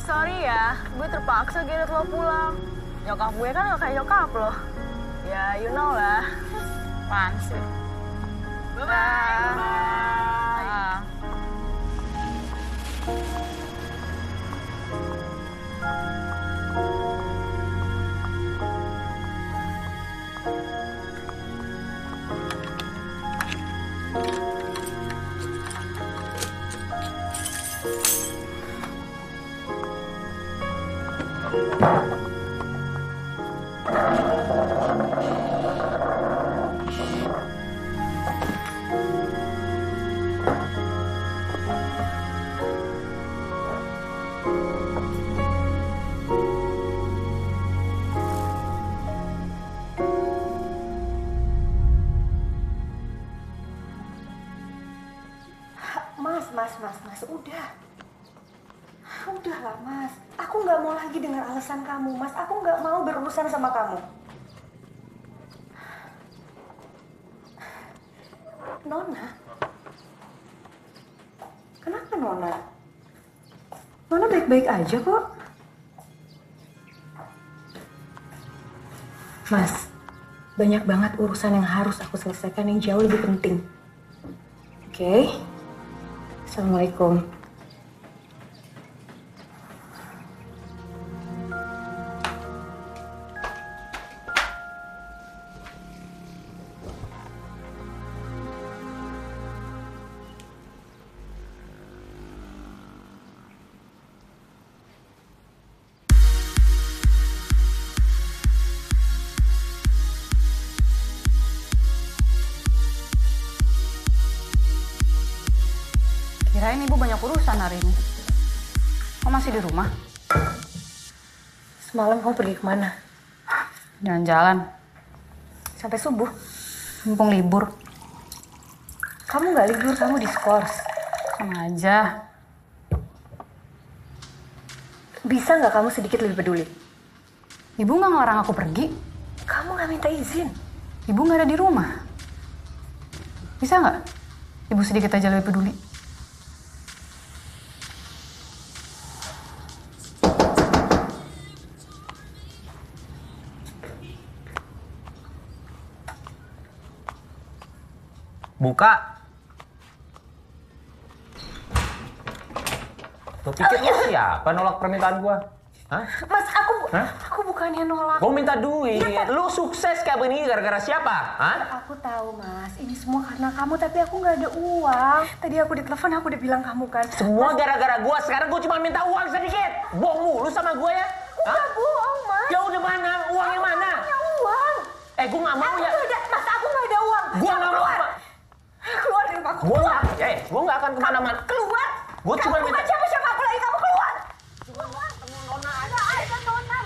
Sorry ya, gue terpaksa gendut lo pulang. Nyokap gue kan gak kayak nyokap lo. Ya, you know lah. Apaan sih? Bye-bye. Bye. Mas, udah. Udahlah, Mas. Aku nggak mau lagi dengar alasan kamu, Mas. Aku nggak mau berurusan sama kamu. Nona? Kenapa Nona? Nona baik-baik aja kok. Mas, banyak banget urusan yang harus aku selesaikan yang jauh lebih penting. Oke? Assalamualaikum. Kirain ibu banyak urusan hari ini. Kok masih di rumah? Semalam kamu pergi kemana? Jalan-jalan. Sampai subuh? Mumpung libur. Kamu nggak libur, kamu diskors. Sama aja. Bisa nggak kamu sedikit lebih peduli? Ibu nggak ngelarang aku pergi. Kamu nggak minta izin. Ibu nggak ada di rumah. Bisa nggak? Ibu sedikit aja lebih peduli. Buka. Lo pikir lo siapa nolak permintaan gua? Hah? Mas, aku bukannya nolak. Gua minta duit. Lu sukses kayak begini gara-gara siapa? Hah? Aku tahu, Mas. Ini semua karena kamu, tapi aku nggak ada uang. Tadi aku ditelepon, aku udah bilang kamu kan. Semua gara-gara gua. Sekarang gua cuma minta uang sedikit. Bohong mulu sama gua ya? Udah bohong, Mas. Ya udah mana? Uangnya mana? Punya uang. Gua nggak mau ya. Mas, aku nggak ada uang. Gua nggak mau. Keluar dari rumahku. Gua nggak akan kemana-mana. Keluar. Gua cuma minta. Siapa aku lagi, kamu keluar. Ketemu Nona aja. Nona.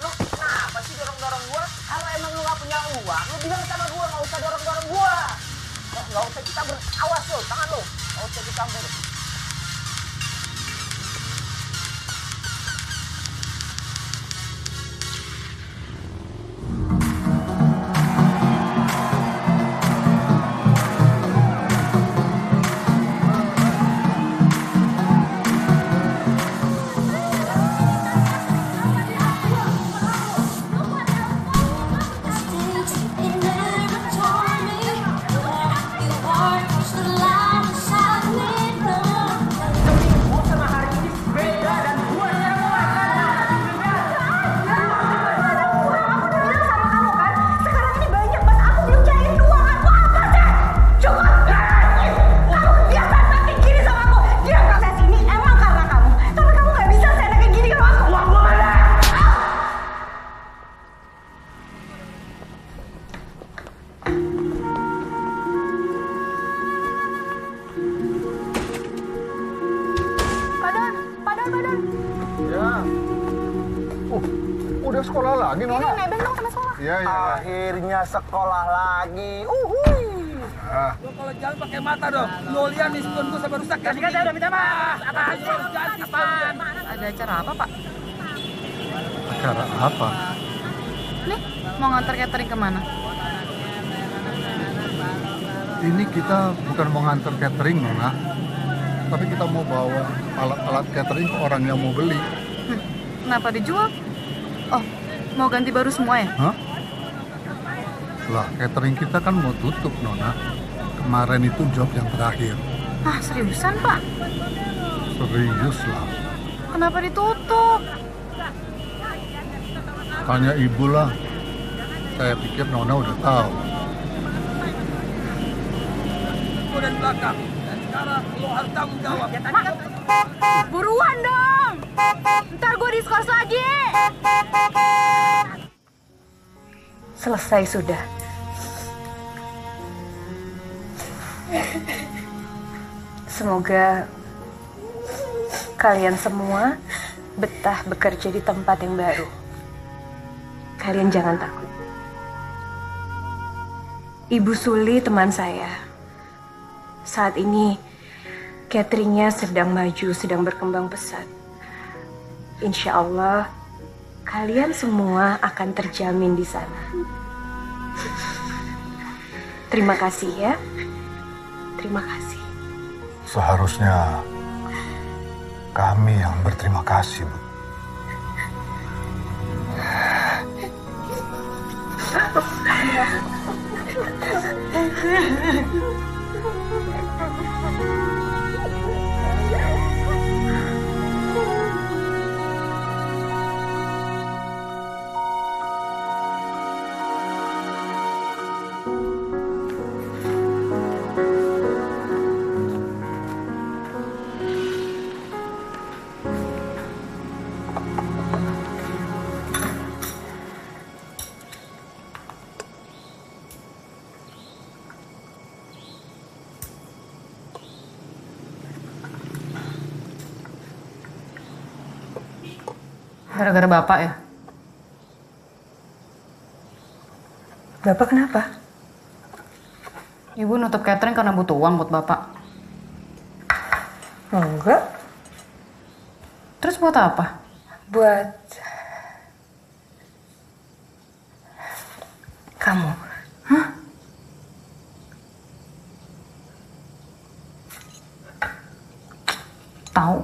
Lu kenapa sih dorong-dorong gua? Kalau emang lu nggak punya uang, lu bilang sama gua, nggak usah dorong-dorong gua. Nggak usah kita awas lo, tangan lo. Nggak usah dicampur. Udah sekolah lagi, Nona? Iya, nebeng dong sama sekolah. Iya. Akhirnya sekolah lagi. Uhuy. Lo kalau jalan pakai mata dong. Lo lihat nih spion gue sampai rusak. Kasih kan saya udah minta maaf. Apaan sih? Apaan? Ada acara apa, Pak? Acara apa? Nih, mau ngantar catering kemana? Ini kita bukan mau nganter catering, Nona. Tapi kita mau bawa alat-alat catering ke orang yang mau beli. Kenapa dijual? Oh, mau ganti baru semua ya? Hah? Lah, catering kita kan mau tutup, Nona. Kemarin itu job yang terakhir. Ah, seriusan, Pak? Serius lah. Kenapa ditutup? Tanya ibu lah. Saya pikir Nona udah tahu. Gue dari belakang. Dan sekarang lo harus tanggung jawab. Buruan dong! Ntar gue diskors lagi! Selesai sudah. Semoga kalian semua betah bekerja di tempat yang baru. Kalian jangan takut. Ibu Suli teman saya. Saat ini cateringnya sedang maju, sedang berkembang pesat. Insya Allah kalian semua akan terjamin di sana. Terima kasih ya. Terima kasih. Seharusnya kami yang berterima kasih, Bu. Gara-gara Bapak ya? Bapak kenapa? Ibu nutup catering karena butuh uang buat Bapak. Enggak. Terus buat apa? Buat kamu. Tahu.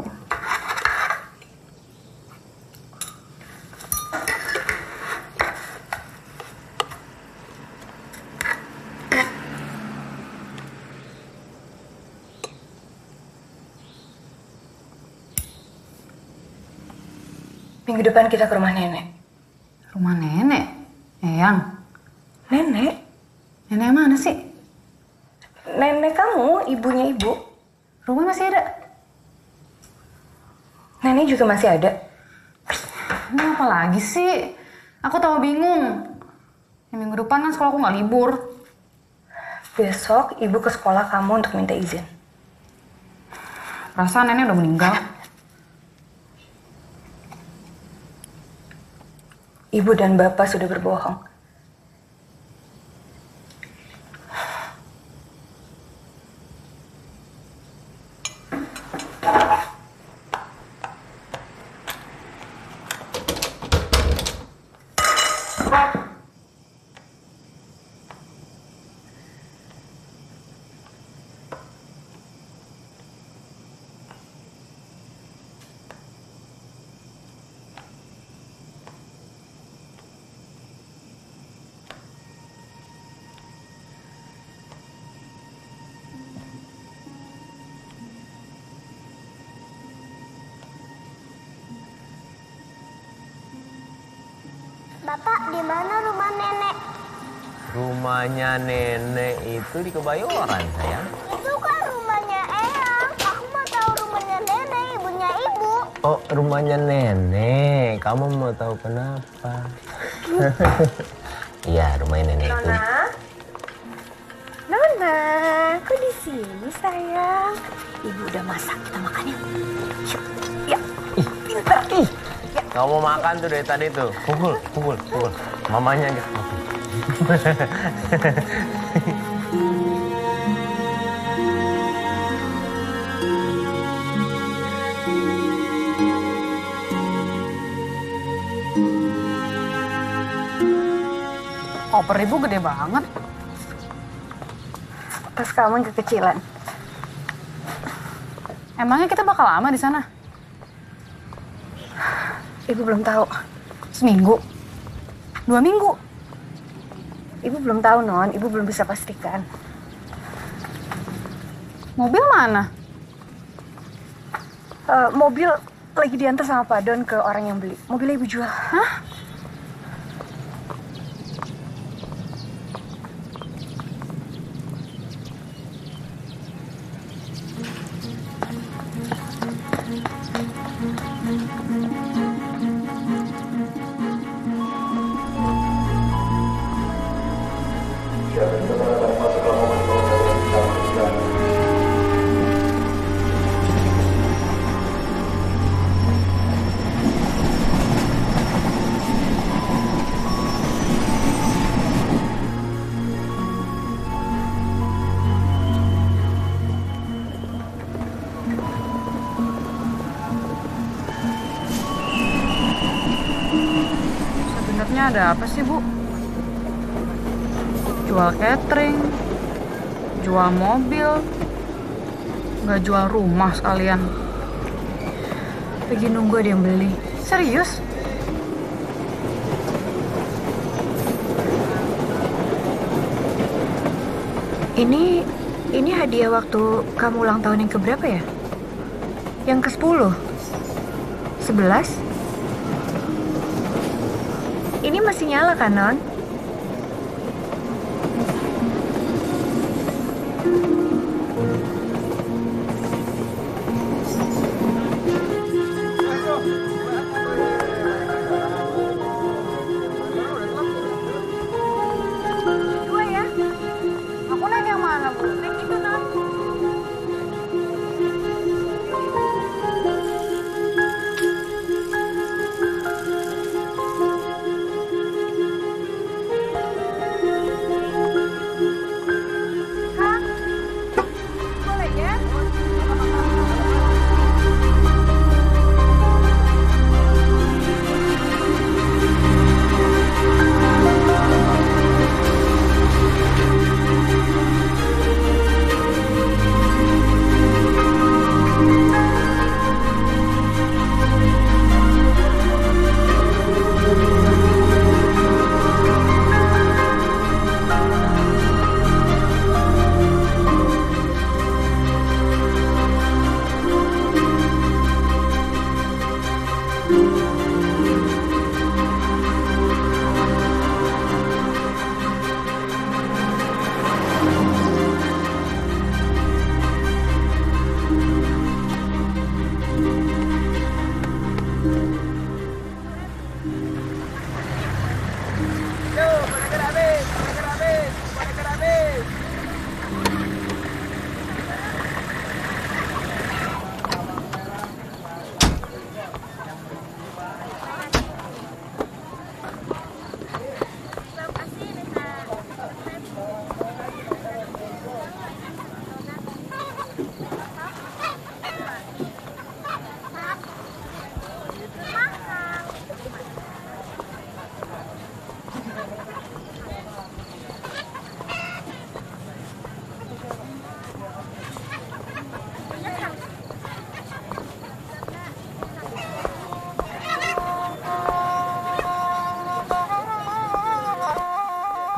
Minggu depan kita ke rumah nenek. Rumah nenek? Eyang? Nenek? Nenek yang mana sih? Nenek kamu, ibunya ibu. Rumah masih ada? Nenek juga masih ada. Ini apa lagi sih? Aku tahu bingung. Minggu depan kan sekolah aku nggak libur. Besok ibu ke sekolah kamu untuk minta izin. Perasaan nenek udah meninggal. Ibu dan bapak sudah berbohong. Bapak, di mana rumah nenek? Rumahnya nenek itu di Kebayoran, sayang. Itu kan rumahnya Eyang. Aku mau tahu rumahnya nenek, ibunya ibu. Oh, rumahnya nenek. Kamu mau tahu kenapa? Iya, rumahnya nenek itu. Nona, kok di sini sayang? Ibu udah masak, kita makan yuk. Yuk, ya, pintar. Kamu makan tuh dari tadi tuh. Pukul. Mamanya gitu. Koper ibu gede banget. Pas kamu kekecilan. Emangnya kita bakal lama di sana? Ibu belum tahu. Seminggu? 2 minggu? Ibu belum tahu, Non. Ibu belum bisa pastikan. Mobil mana? Mobil lagi diantar sama Pak Don ke orang yang beli. Mobilnya ibu jual. Hah? Sebenarnya ada apa sih, Bu? Jual catering, jual mobil, nggak jual rumah sekalian. Lagi nunggu ada yang beli. Serius? Ini hadiah waktu kamu ulang tahun yang keberapa ya? Yang ke-10? 11? Ini masih nyala kan, Non? Dua ya? Aku naik yang mana, Bu? Naik itu, Non. Boleh ya?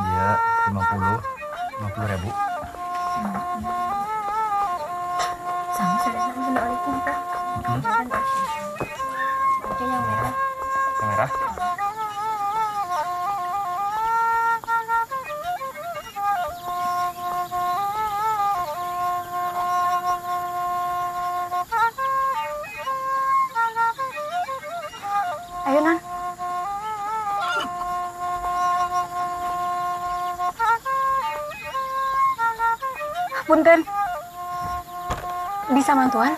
Iya, 50 ribu. Sama sudah waalaikum, Pak. Oke, yang merah. Yang merah? Ayo, Non. Punten. Bisa mantuan?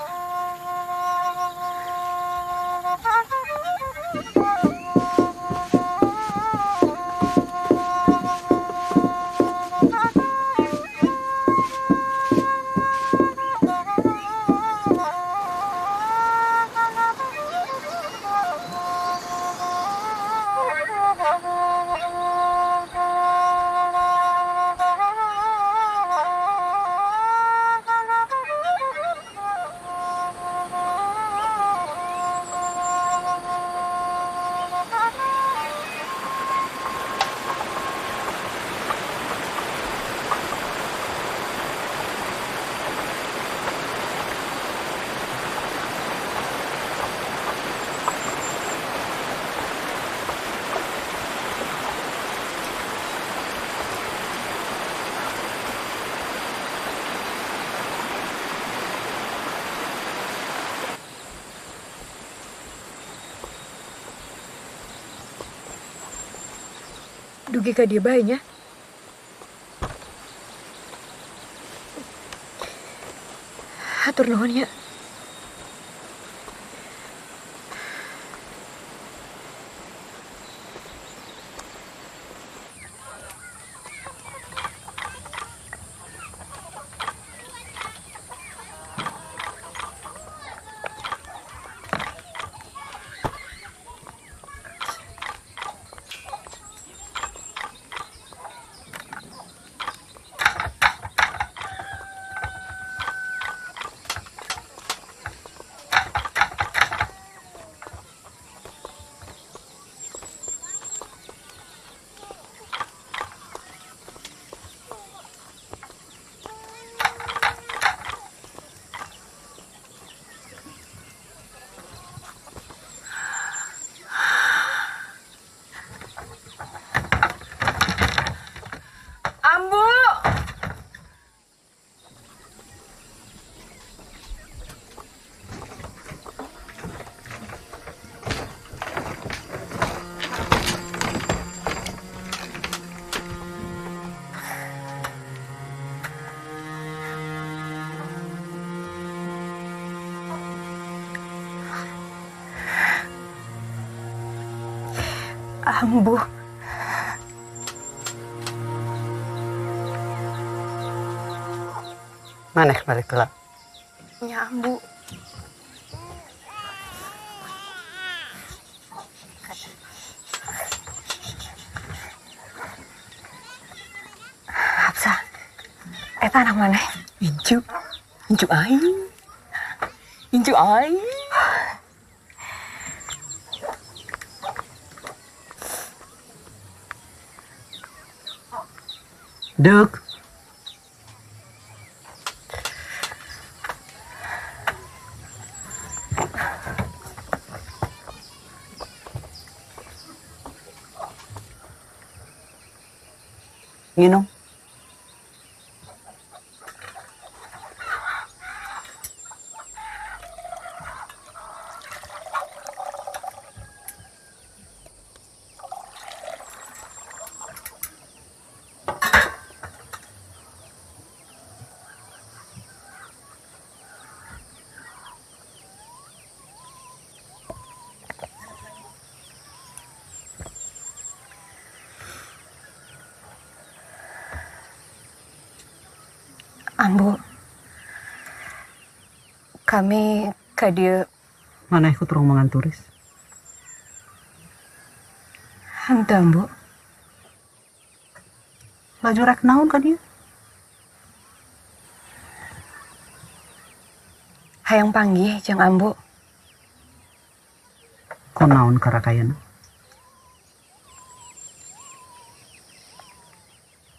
Dugi ka dia banyak. Hatur nuhun ya. Ambu! Ambu. Maneh balik kelak. Ya ambu. Hapsa. Eta anak mana? Incu. Incu aing. Incu aing. Dek. Nginum. Ambu. Kami ka dieu Mana ikut rombongan turis? henteu ambu. Laju rek naon ka dia? Hayang panggih jeung ambu. Kau naon karakayana?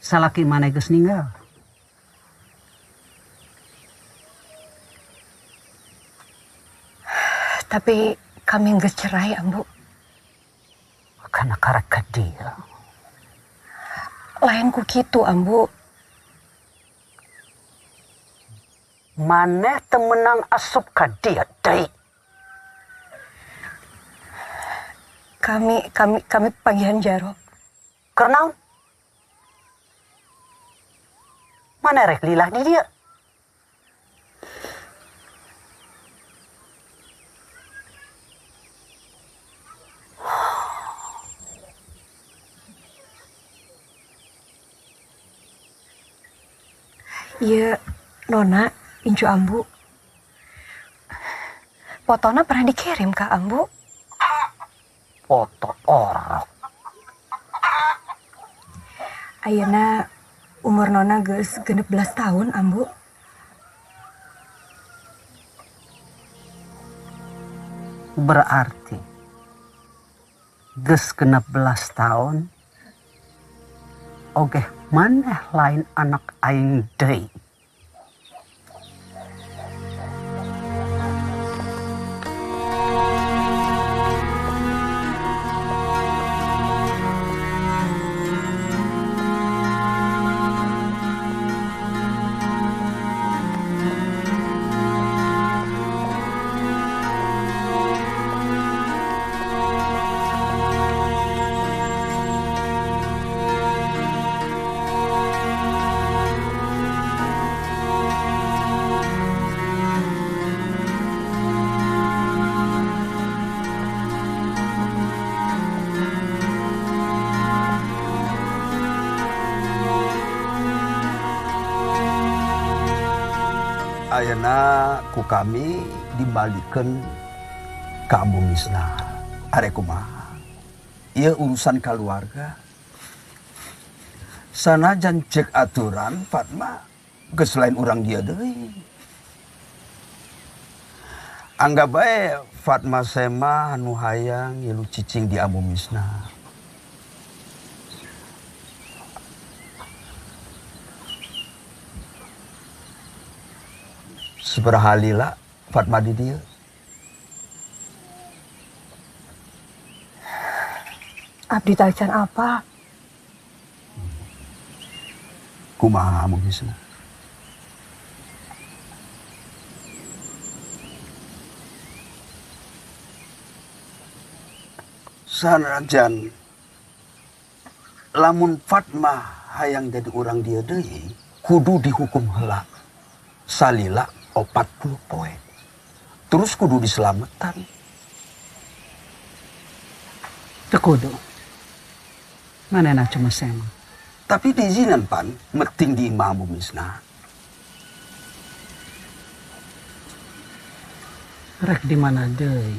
Salaki mana geus ninggal? Tapi kami geus cerai ambu. Karena karek ka dia. Lain ku kitu ambu. Maneh temenang asup ka dia deui. Kami panggihan jaro. Kernaun? Mana rek lilah di dia? Iya, Nona, Incu ambu. Fotona pernah dikirim ke ambu. Foto orok. Ayeuna umur Nona geus 16 tahun ambu. Berarti geus 16 tahun oge maneh lain anak aing deui. Akhirnya ku kami dibalikan ke Abu Misna. Are kumaha? Ieu urusan keluarga. Sanajan cek aturan Fatma geus lain urang dia deui. Anggap bae Fatma sema anu hayang ieu cicing di Abu Misna. Sabaraha lila Fatma di dieu? Abdi tacan apa? Kumaha Abu Misna? Sanajan lamun Fatma hayang jadi urang dia deui, kudu dihukum heula. Salila 40 poe. Terus kudu diselametan. Teu kudu. Manehna cuma sema. Tapi diizinan pan meting di Imam Abu Misna. Rek di mana deui?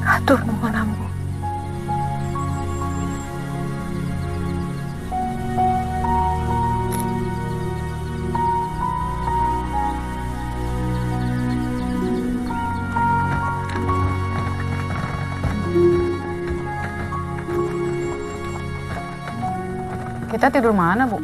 Atur nuhun ambu. Kita tidur mana, Bu?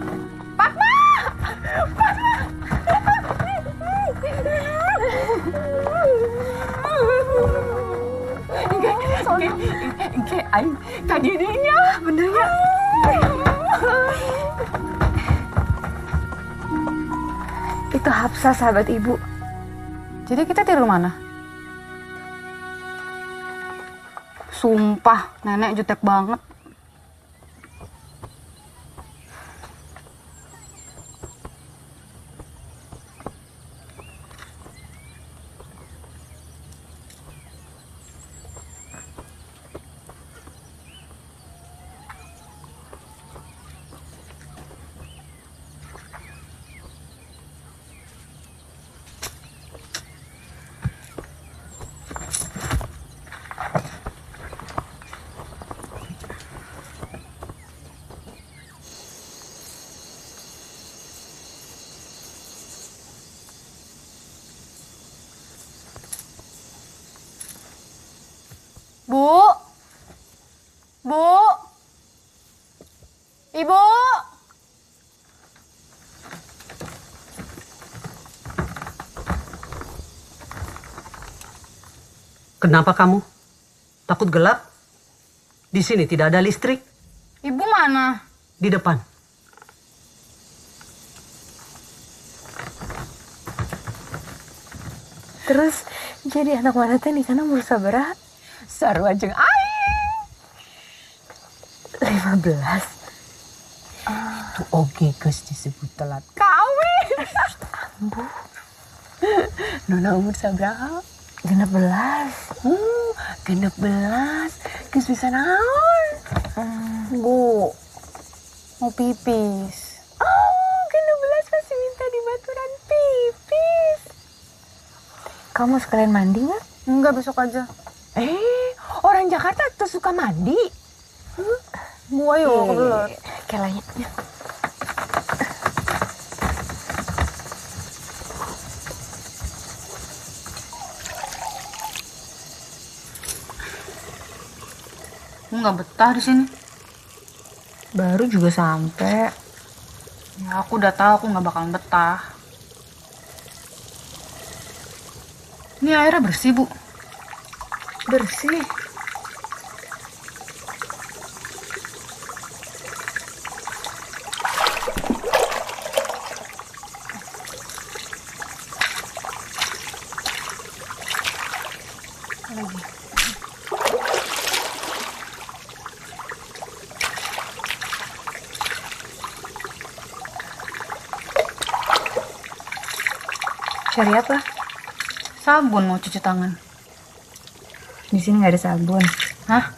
Benernya. Itu Hafsah sahabat ibu. Jadi kita tidur mana? Sumpah, nenek jutek banget. Bu? Bu? Ibu? Kenapa kamu? Takut gelap? Di sini tidak ada listrik. Ibu mana? Di depan. Terus jadi anak mana teh nikahna umur sabaraha? Sarua jeung aing. 15. Itu oge geus disebut telat kawin. Ambu. Nona umur sabaraha? 16. 16. Geus bisa naon? Bu, mau pipis. Oh, 16 masih minta dibaturan pipis. Kamu sekalian mandi nggak? Enggak, besok aja. Orang Jakarta tuh suka mandi. Bu, ayo, kebelet. Kelanya. Nggak betah di sini. Baru juga sampai. Ya, aku udah tahu aku nggak bakalan betah. Ini airnya bersih, Bu. Bersih. Cari apa? Sabun mau cuci tangan. Di sini nggak ada sabun. Hah?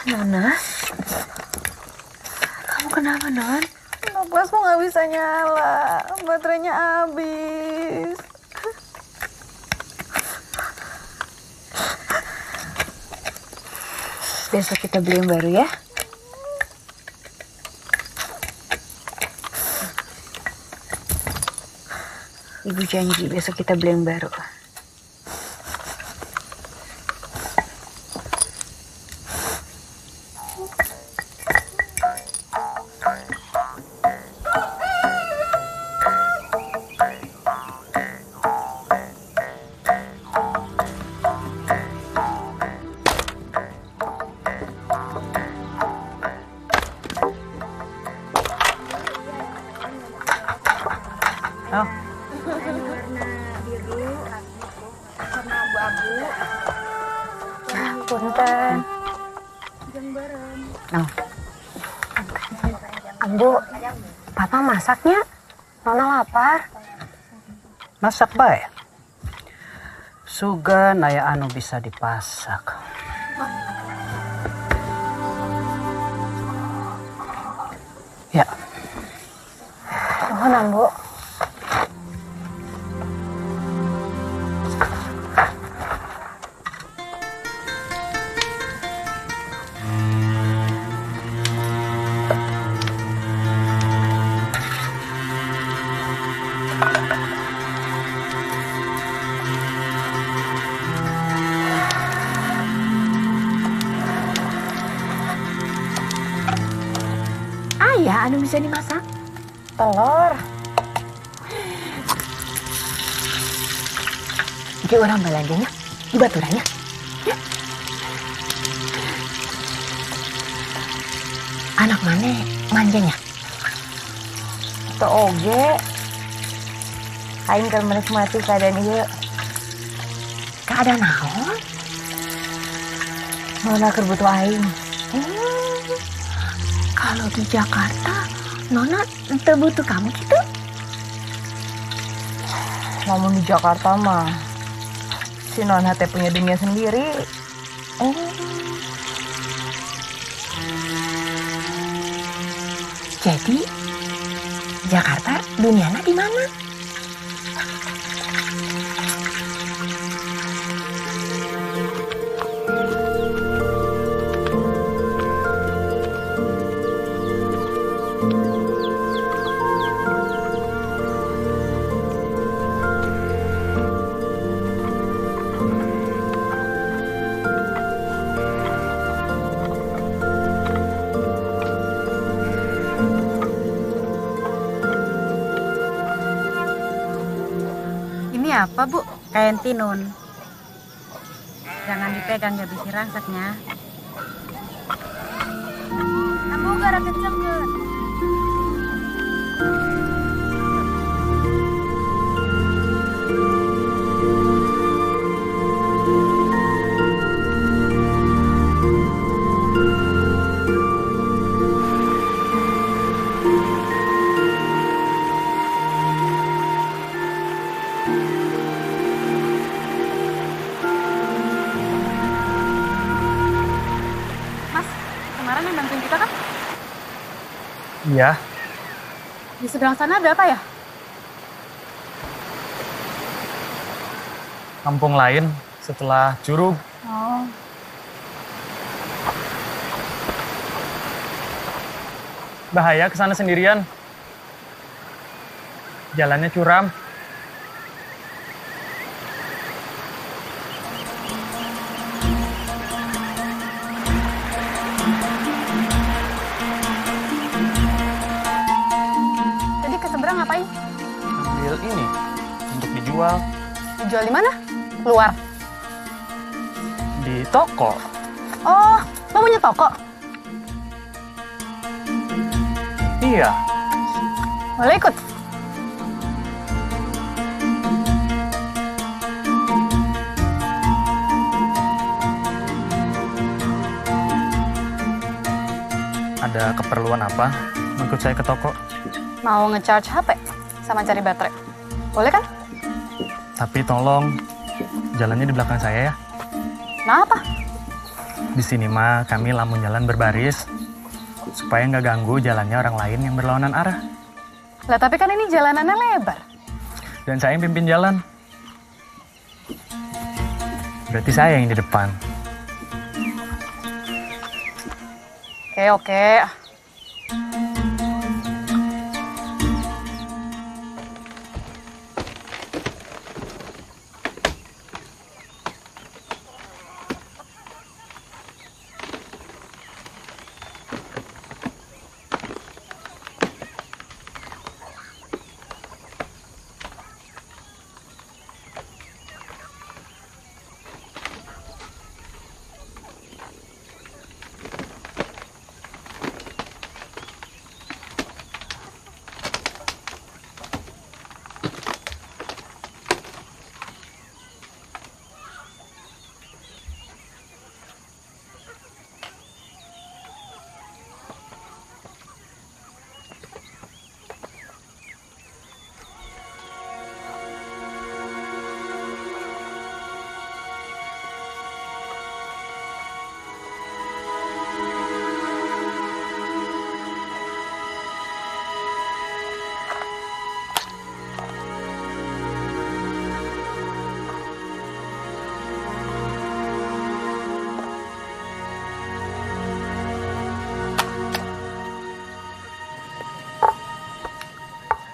Nona, kamu kenapa, Non? Noplasku nggak bisa nyala, baterainya habis. Besok kita beli yang baru ya. Ibu janji besok kita beli yang baru. Oh. Punten. Oh. Bu, Papa masaknya? Nona lapar. Masak bae. Sugan aya anu bisa dipasak. Ya. Nuhun, Bu. Ya, anu bisa dimasak. Telur. Jadi orang belanjanya di baturannya. Ya. Anak mana manjanya? Itu oge. Aing keur menikmati keadaan ieu. Keadaan naon? Nona keur butuh aing. Kalau di Jakarta, Nona teu butuh kamu gitu? Namun di Jakarta mah si Nona teh punya dunia sendiri. Jadi Jakarta duniana di mana? Apa Bu? Kain tinun. Jangan dipegang gak bisa rangsaknya. Kamu gara kenceng ke. Kemarin yang bantuin kita kan? Iya. Di seberang sana ada apa ya? Kampung lain setelah Curug. Oh. Bahaya kesana sendirian. Jalannya curam. Jadi ke seberang ngapain? Ambil ini untuk dijual Dijual di mana? Luar. di toko. Oh, lo punya toko? Iya. Boleh ikut? Ada keperluan apa ikut saya ke toko? Mau nge-charge HP sama cari baterai. Boleh kan? Tapi tolong jalannya di belakang saya ya. Nah apa? Di sini mah kami lamun jalan berbaris supaya nggak ganggu jalannya orang lain yang berlawanan arah. Lah tapi kan ini jalanannya lebar. Dan saya yang pimpin jalan. Berarti saya yang di depan. Oke.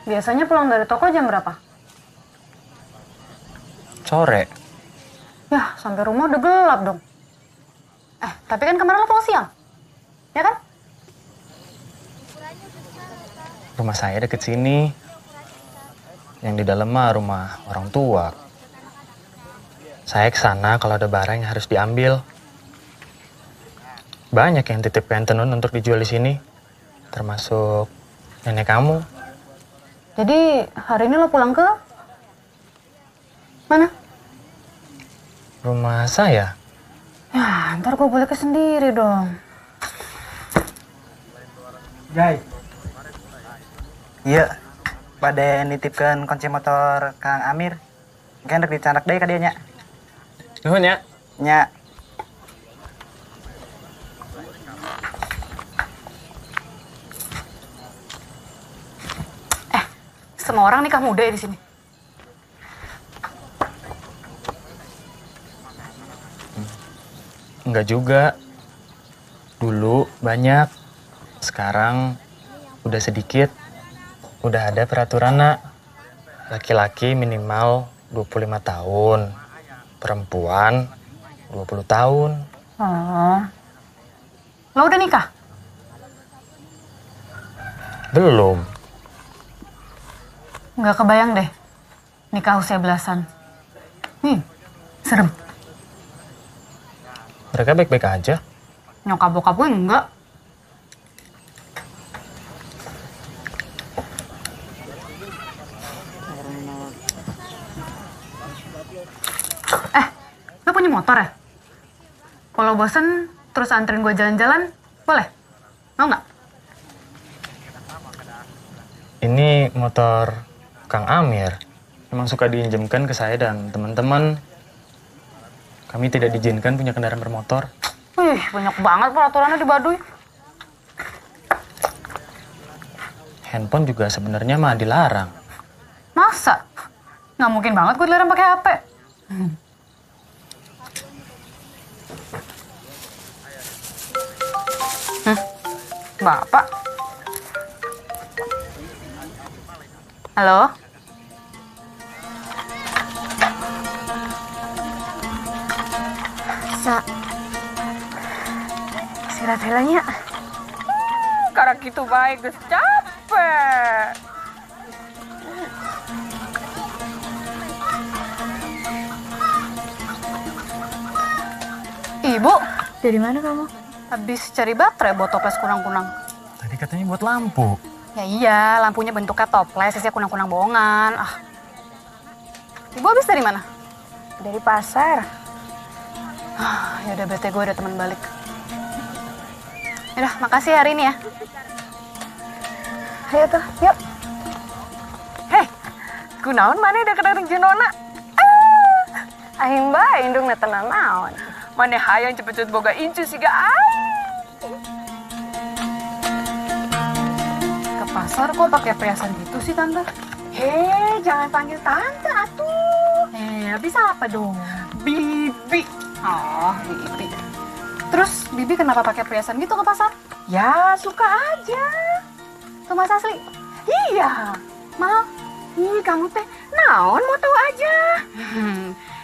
Biasanya pulang dari toko jam berapa? Sore. Yah, sampai rumah udah gelap dong. Tapi kan kemarin lo pulang siang. Ya kan? Rumah saya deket sini. Yang di dalam mah rumah orang tua. Saya kesana kalau ada barang yang harus diambil. Banyak yang titip kain tenun untuk dijual di sini. Termasuk nenek kamu. Jadi hari ini lo pulang ke mana? Rumah saya. Ya, ntar gue balik ke sendiri dong. Jai. Iya, pada nitipkan kunci motor Kang Amir. Kan rek dicanak deh ka dieu nya. Nuhun ya. Nya. Semua orang nikah muda ya di sini. Enggak juga. Dulu banyak. Sekarang udah sedikit. Udah ada peraturanna. Laki-laki minimal 25 tahun. Perempuan 20 tahun. Oh. Lo udah nikah? Belum. Nggak kebayang deh. Nikah usia belasan. Serem. Mereka baik-baik aja. Nyokap bokap gue enggak. Lo punya motor ya? Kalau bosen terus anterin gue jalan-jalan, boleh? Mau nggak? Ini motor Kang Amir. Memang suka diinjemkan ke saya dan teman-teman. Kami tidak diizinkan punya kendaraan bermotor. Wih, banyak banget peraturannya di Baduy. Handphone juga sebenarnya mah dilarang. Masa? Nggak mungkin banget gue dilarang pakai HP. Bapak. Halo? Istirahat helanya. Karena gitu baik, gue capek. Ibu, dari mana kamu? habis cari baterai buat toples kunang-kunang. Tadi katanya buat lampu. Ya iya, lampunya bentuknya toples, isinya kunang-kunang bohongan. Ibu habis dari mana? Dari pasar. Ya udah, bete gue ada teman balik. Yaudah, makasih hari ini ya. Ayo tuh, yuk. Hei, kunaon mana udah kena jeung Nona? Aing bae indung tenan naon. Mana hayang cepet-cepet boga incu sih guys. Ke pasar kok pakai perhiasan gitu sih tante? Hei, jangan panggil tante atuh. Bisa apa dong? Bibi. Oh, Bibi. Terus Bibi kenapa pakai perhiasan gitu ke pasar? Ya, suka aja. Tuh Mas Asli. Iya. Mahal? Ih, kamu teh naon mau tahu aja.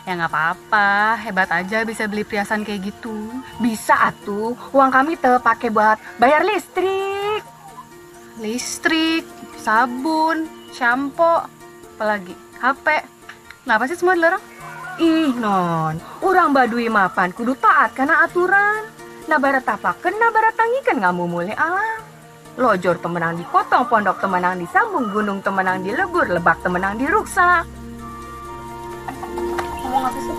Ya nggak apa-apa, hebat aja bisa beli perhiasan kayak gitu. Bisa atuh, uang kami teh pakai buat bayar listrik. Listrik, sabun, shampoo, apalagi HP. Kenapa sih semua dilarang? Ih non, urang Baduy mapan kudu taat karena aturan. Nah barat tapakeun, nah barat tangikeun ngamu mulai alam. Lojor temenang dipotong, pondok temenang disambung, gunung temenang dilebur, lebak temenang diruksak. Ngomong apa sih?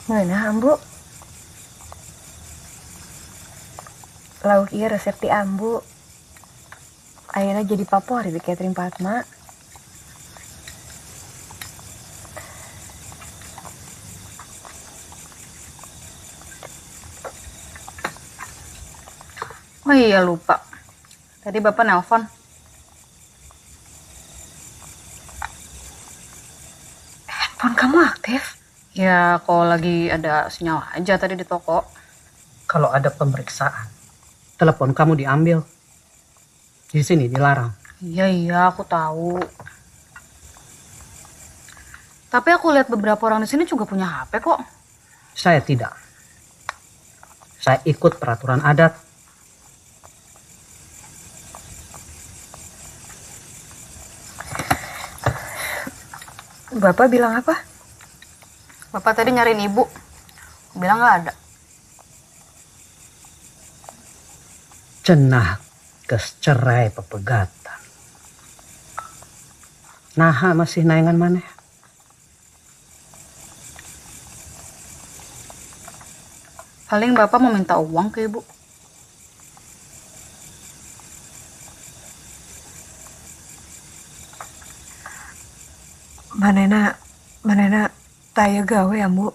Ngeunah ambu. Lauk ieu resep ti ambu. Ayeuna jadi favorit di catering Fatma. Oh iya lupa. Tadi Bapak nelpon. Handphone kamu aktif? Ya kalau lagi ada sinyal aja tadi di toko. Kalau ada pemeriksaan, telepon kamu diambil. Di sini dilarang. Iya aku tahu. Tapi aku lihat beberapa orang di sini juga punya HP kok. Saya tidak. Saya ikut peraturan adat. Bapak bilang apa? Bapak tadi nyariin ibu. Bilang nggak ada. Cenah geus cerai pepegatan. Naha masih naengan maneh? Paling Bapak mau minta uang ke ibu. Manena taya gawe ya, Bu.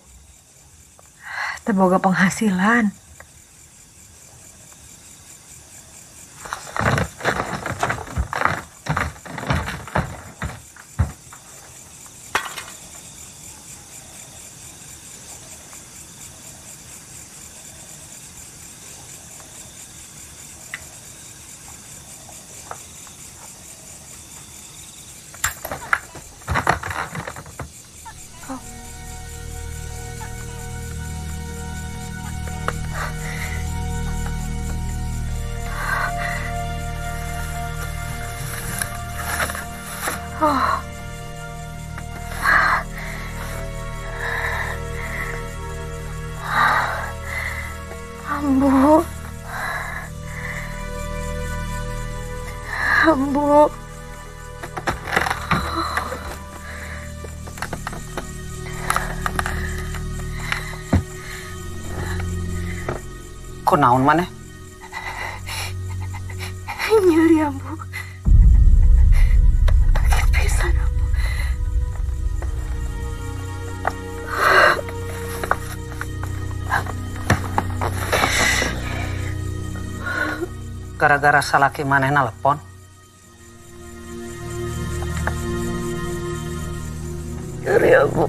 Teboga penghasilan. Oh. Ambu. Ambu. Kok naon maneh? Nyeri ambu. Pisan ambu. Gara-gara salaki maneh nelpon. Nyeri ambu.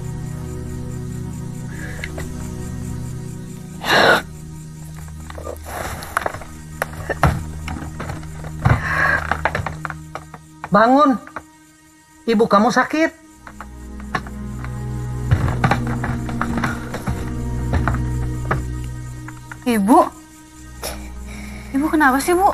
bangun. Ibu kamu sakit. Ibu? Ibu kenapa sih, Bu?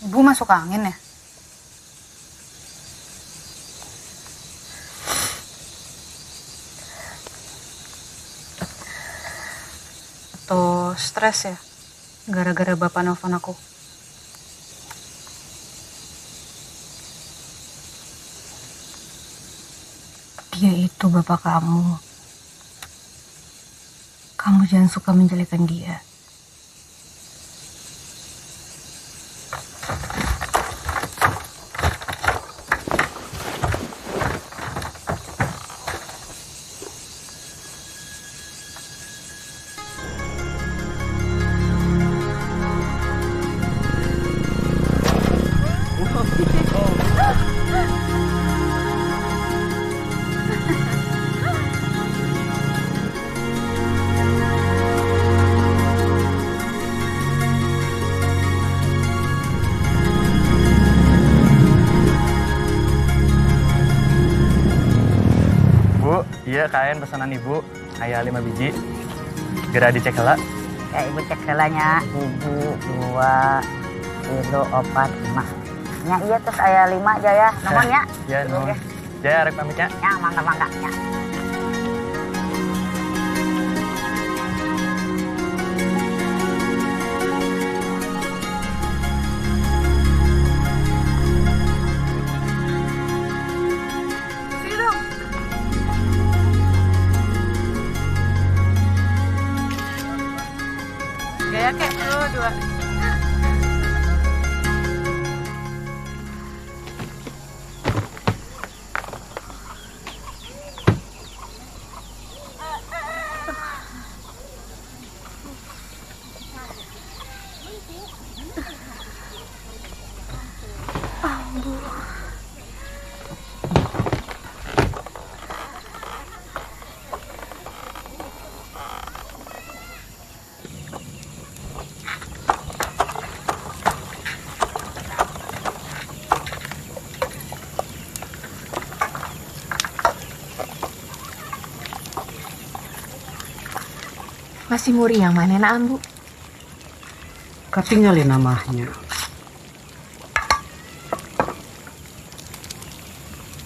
Ibu masuk angin ya? Atau stres ya? Gara-gara bapak nelfon aku. Dia itu bapak kamu. Kamu jangan suka menjelekkan dia. Iya, kain pesanan ibu. Ayah 5 biji. Segera dicek heula. Ya, ibu cek heulanya. 1, 2, kilo 4, 5. Ya, iya terus ayah 5 aja ya. Nomor ya. Iya, nomor. Jaya, arek pamit ya. Ya, mangga-mangga ya. Gaya kek, 2. Masih muri yang mana nak, Bu? Ketinggalin namanya.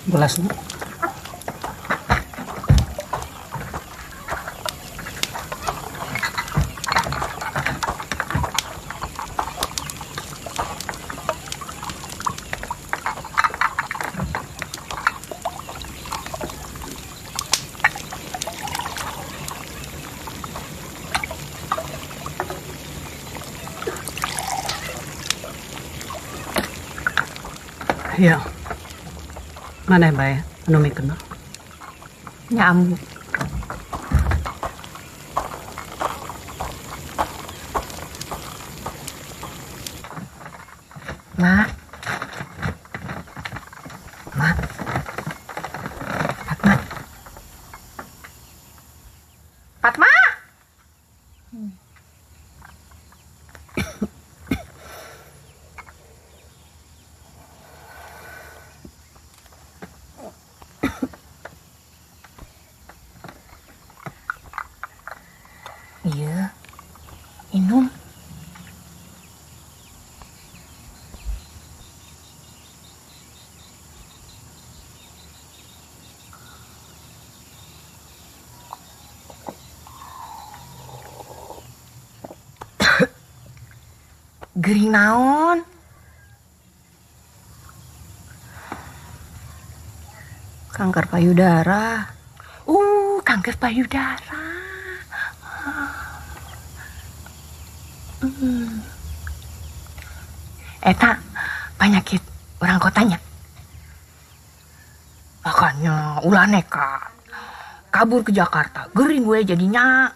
Gelasnya. Ya, mana bae anu mikeun? Nya ambu. Ma. Ma. Fatma. Fatma. Gering naon? Kanker payudara. Kanker payudara. Eta penyakit orang kotanya. Makanya ulah nekat. Kabur ke Jakarta, gering gue jadinya.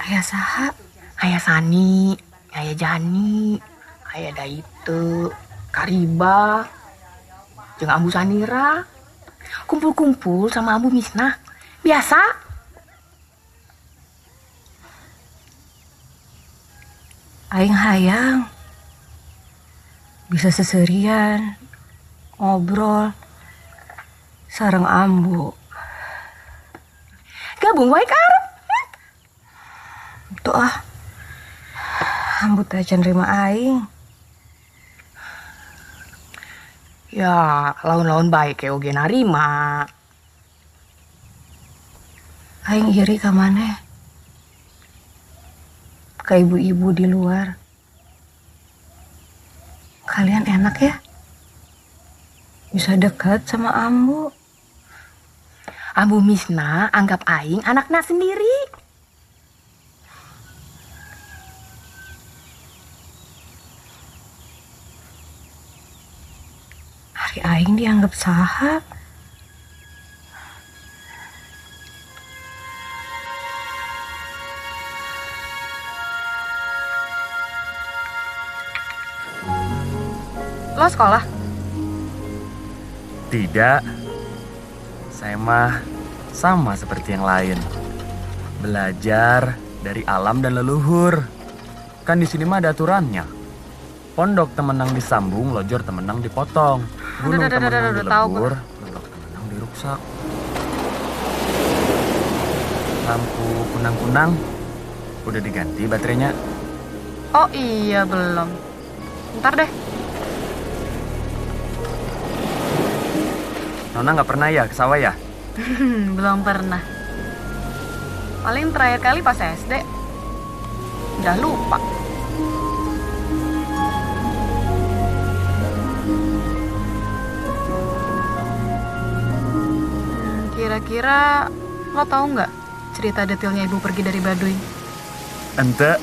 Ayah saha, ayah Sani, ayah Jani, ayah Daitu, Kariba, jeung Ambu Sanira. Kumpul-kumpul sama Ambu Misnah. Biasa. Aing hayang bisa seserian ngobrol sareng Ambu. Gabung wae karep. Tuh Ambu teh can nerima aing. Ya, laun-laun baik kayak oge narima. Aing iri ka maneh. Ka ibu-ibu di luar. Kalian enak ya? Bisa dekat sama Ambu. Ambu Misna anggap aing anakna sendiri. Hari aing dianggap saha? Lo sekolah? Tidak. Saya mah sama seperti yang lain. Belajar dari alam dan leluhur. Kan di sini mah ada aturannya. Pondok temenang disambung, lojor temenang dipotong. Gunung temenang dilebur, pondok temenang diruksak. Lampu kunang-kunang udah diganti baterainya. Oh iya, belum. Ntar deh. Nona nggak pernah ya ke sawah ya? Belum pernah. Paling terakhir kali pas SD. Udah lupa. Kira-kira lo tahu nggak cerita detailnya ibu pergi dari Baduy? Ente.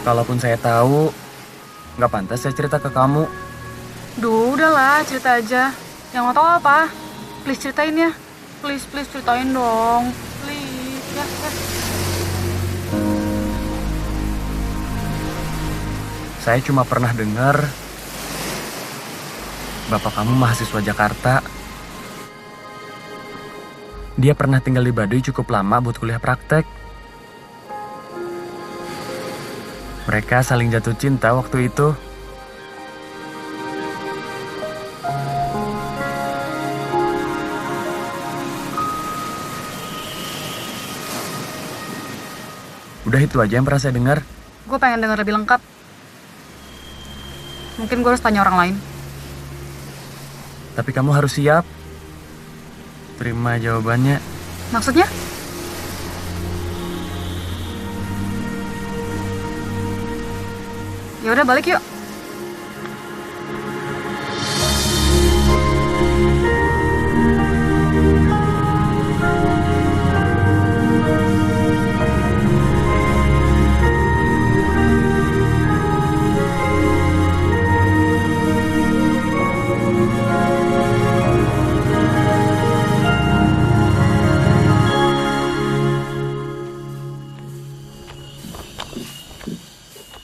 Kalaupun saya tahu, nggak pantas saya cerita ke kamu. Duh, udahlah, cerita aja. Yang mau tahu apa? Please ceritain ya. Please ceritain dong. Please, ya. Saya cuma pernah dengar bapak kamu mahasiswa Jakarta. Dia pernah tinggal di Baduy cukup lama buat kuliah praktek. Mereka saling jatuh cinta waktu itu. Udah itu aja yang pernah saya dengar. Gue pengen denger lebih lengkap. Mungkin gue harus tanya orang lain. Tapi kamu harus siap. Terima jawabannya. Maksudnya? Ya udah balik yuk.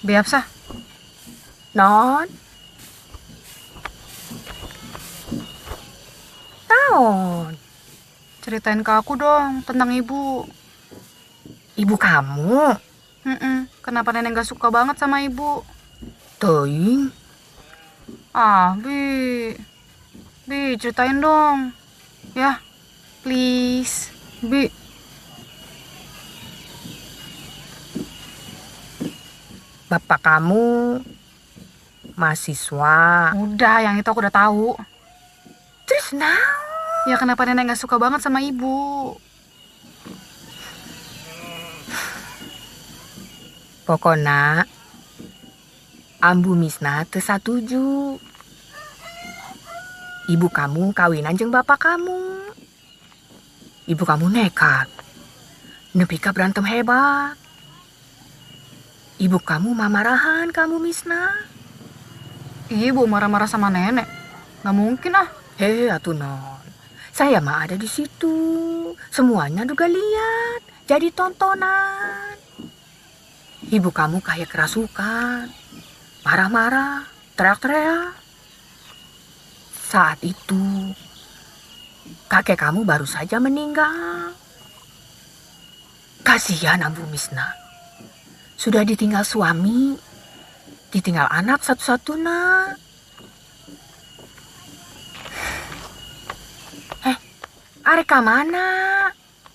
Biasa. Non. Naon? Ceritain ke aku dong tentang ibu. Ibu kamu? Kenapa nenek gak suka banget sama ibu? Teuing. Bi, ceritain dong. Ya, please. Bi. Bapak kamu mahasiswa. Udah, yang itu aku udah tahu. Terus Ya kenapa nenek gak suka banget sama ibu? Pokoknya ambu Misna teu satuju. Ibu kamu kawinan jeung bapak kamu. Ibu kamu nekat. Nepi ka berantem hebat. Ibu kamu mamarahan kamu Misna. Ibu marah-marah sama nenek? Gak mungkin ah. Atuh non. Saya mah ada di situ. Semuanya juga lihat. Jadi tontonan. Ibu kamu kayak kerasukan. Marah-marah. Teriak-teriak. Saat itu, kakek kamu baru saja meninggal. Kasihan Ambu Misna. Sudah ditinggal suami, ditinggal anak satu-satunya. Arek ka mana?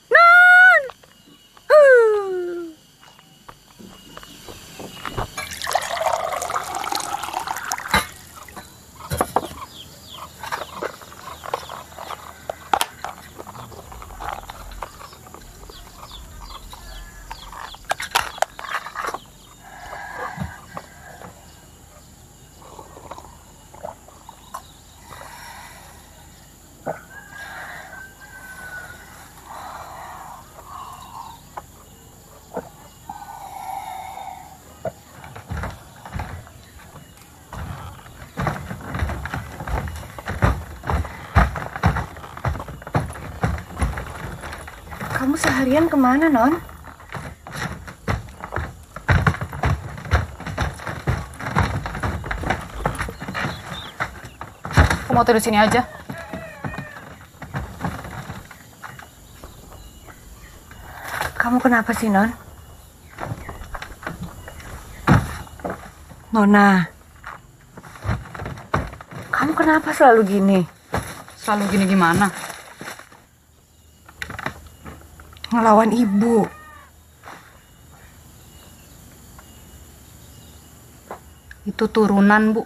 Non! Kamu seharian kemana, Non? Aku mau tidur sini aja. Kamu kenapa sih, Non? Nona, kamu kenapa selalu gini? Selalu gini gimana? Ngelawan ibu. Itu turunan, Bu.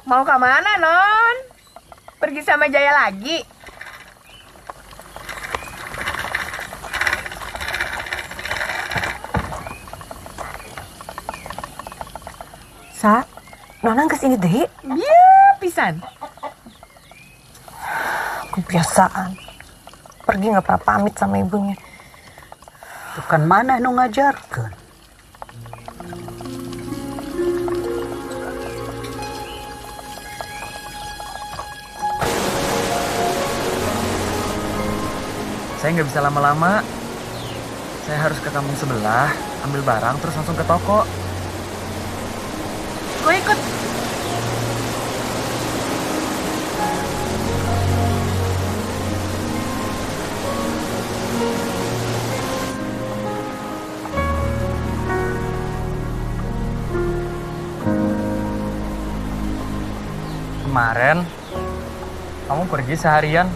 Mau ke mana, Non? Pergi sama Jaya lagi? Sa, Nona kesini deh. Iya, pisan. Kebiasaan. Pergi nggak pernah pamit sama ibunya. Bukan mana nu ngajarkan. Saya nggak bisa lama-lama. Saya harus ke kampung sebelah, ambil barang terus langsung ke toko. Gue ikut. Kemarin, kamu pergi seharian.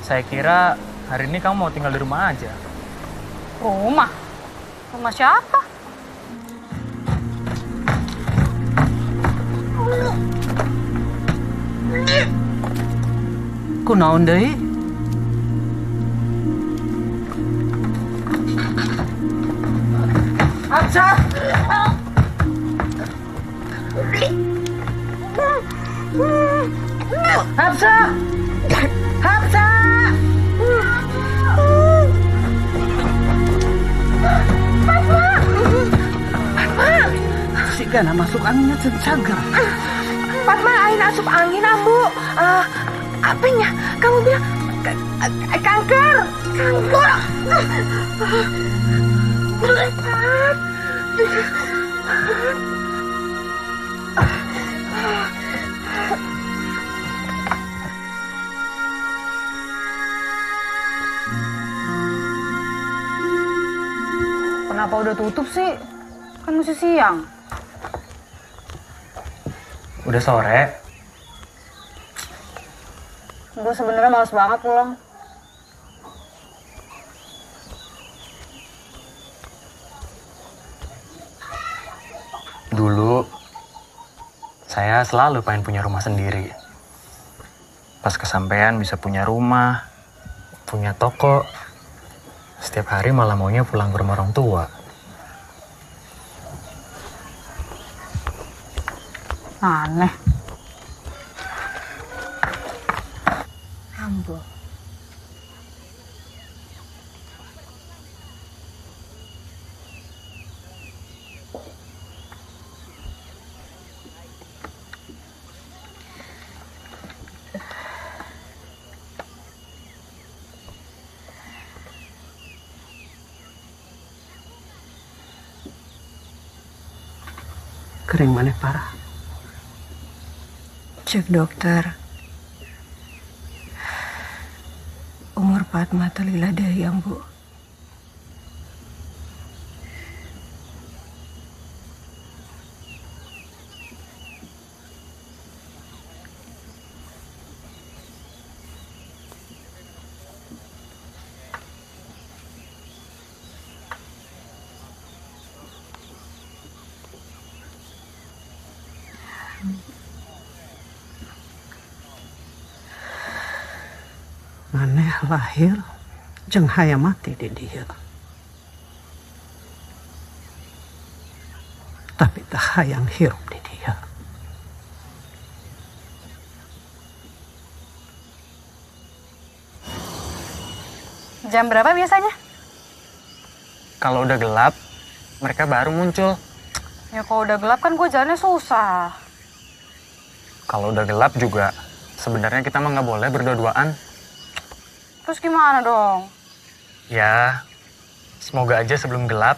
Saya kira hari ini kamu mau tinggal di rumah aja. Rumah? Rumah siapa? Kunaon deui? Hamsa! Hamsa! Hamsa! kena masuk anginnya cagar. Fatma ain asup angin ambu. Apanya? Kamu bilang kanker. Kanker. Kenapa udah tutup sih? Kan masih siang. Udah sore. Gue sebenarnya males banget pulang. Dulu, saya selalu pengen punya rumah sendiri. Pas kesampean bisa punya rumah, punya toko. Setiap hari malah maunya pulang ke rumah orang tua. Aneh. Ambo. Kering mana parah? Cek dokter. Umur Fatma telila dari Ambo. Maneh lahir jeung hayang mati di dieu. Tapi teu hayang hirup di dieu. Jam berapa biasanya? Kalau udah gelap, mereka baru muncul. Ya kalau udah gelap kan gue jalannya susah. Kalau udah gelap juga, sebenarnya kita mah nggak boleh berdua-duaan. Terus gimana dong? Ya, semoga aja sebelum gelap,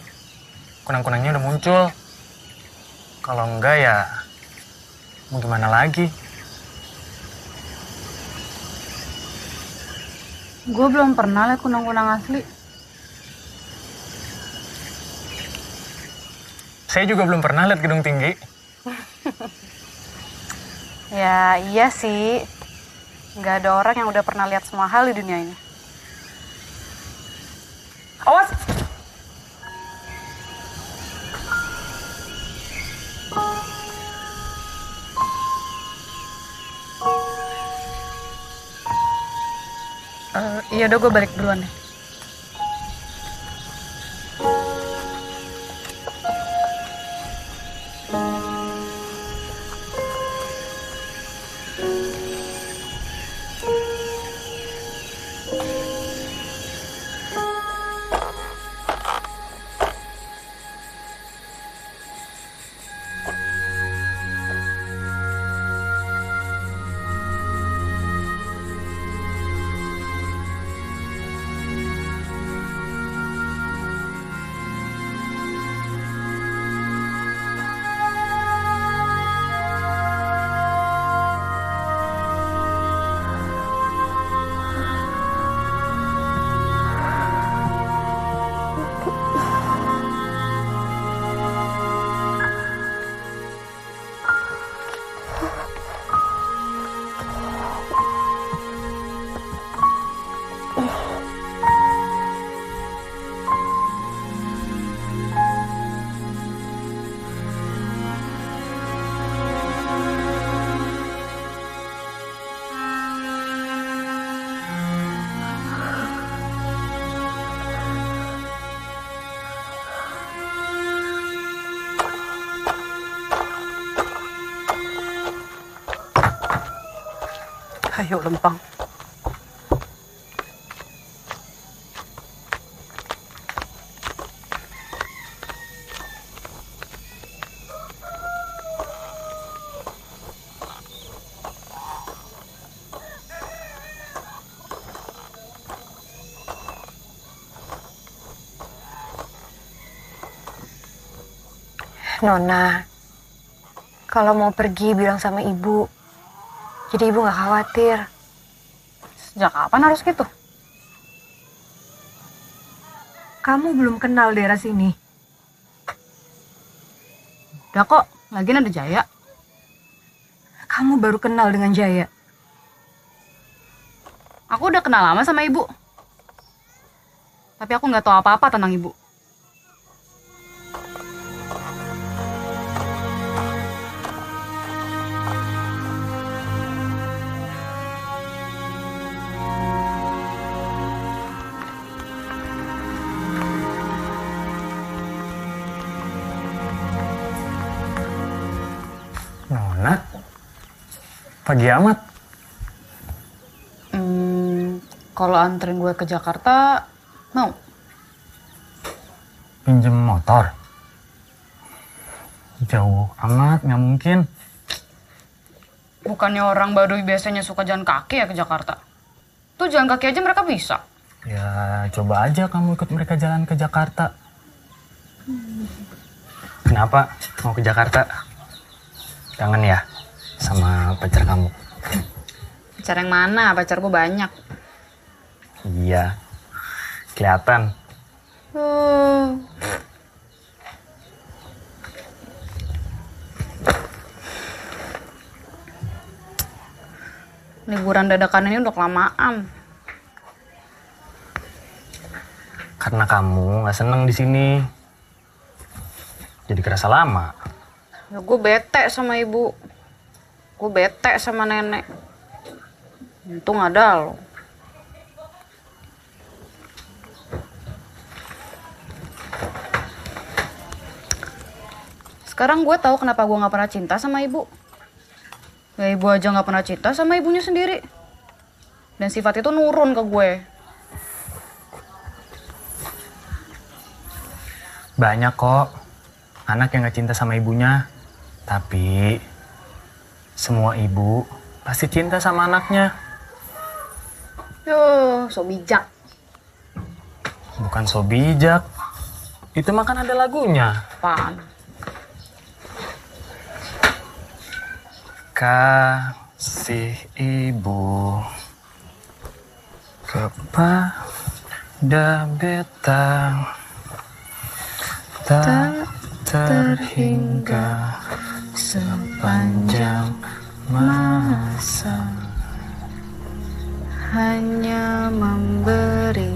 kunang-kunangnya udah muncul. Kalau enggak ya, mau gimana lagi? Gue belum pernah lihat kunang-kunang asli. Saya juga belum pernah lihat gedung tinggi. Ya iya sih. Nggak ada orang yang udah pernah lihat semua hal di dunia ini. Awas! Iya udah gue balik duluan deh. Ayo lempang. Nona, kalau mau pergi bilang sama ibu. Jadi ibu gak khawatir. Sejak kapan harus gitu? Kamu belum kenal daerah sini. Udah kok, lagian ada Jaya. Kamu baru kenal dengan Jaya. Aku udah kenal lama sama ibu. Tapi aku nggak tahu apa-apa tentang ibu. Nona, pagi amat. Kalau anterin gue ke Jakarta, mau? Pinjem motor? Jauh amat, nggak mungkin. Bukannya orang Baduy biasanya suka jalan kaki ya ke Jakarta? Tuh jalan kaki aja mereka bisa. Ya, coba aja kamu ikut mereka jalan ke Jakarta. Kenapa mau ke Jakarta? Kangen ya sama pacar kamu? Pacar yang mana? Pacar gue banyak. Iya, kelihatan. Liburan dadakan ini udah kelamaan. Karena kamu nggak seneng di sini, jadi kerasa lama. Ya gue bete sama ibu. Gue bete sama nenek. Untung ada lo. Sekarang gue tahu kenapa gue nggak pernah cinta sama ibu. Ya ibu aja nggak pernah cinta sama ibunya sendiri. Dan sifat itu nurun ke gue. Banyak kok anak yang nggak cinta sama ibunya. Tapi semua ibu pasti cinta sama anaknya. Yo, so bijak. Bukan so bijak. Itu mah kan ada lagunya. Apaan? Kasih ibu kepada beta tak terhingga sepanjang masa, hanya memberi,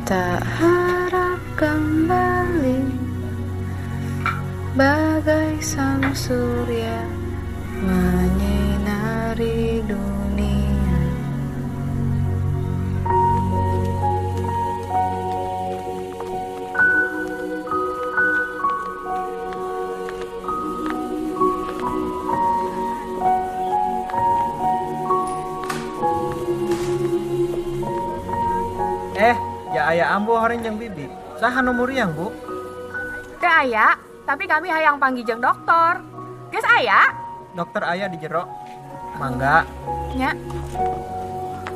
tak harap kembali, bagai sang surya menyinari dunia. Ya ayah ambo orang yang bibi. Saha nomor yang bu? Teh aya, tapi kami hayang panggil jeung dokter. Geus aya? Dokter ayah di jero. Mangga. Nya.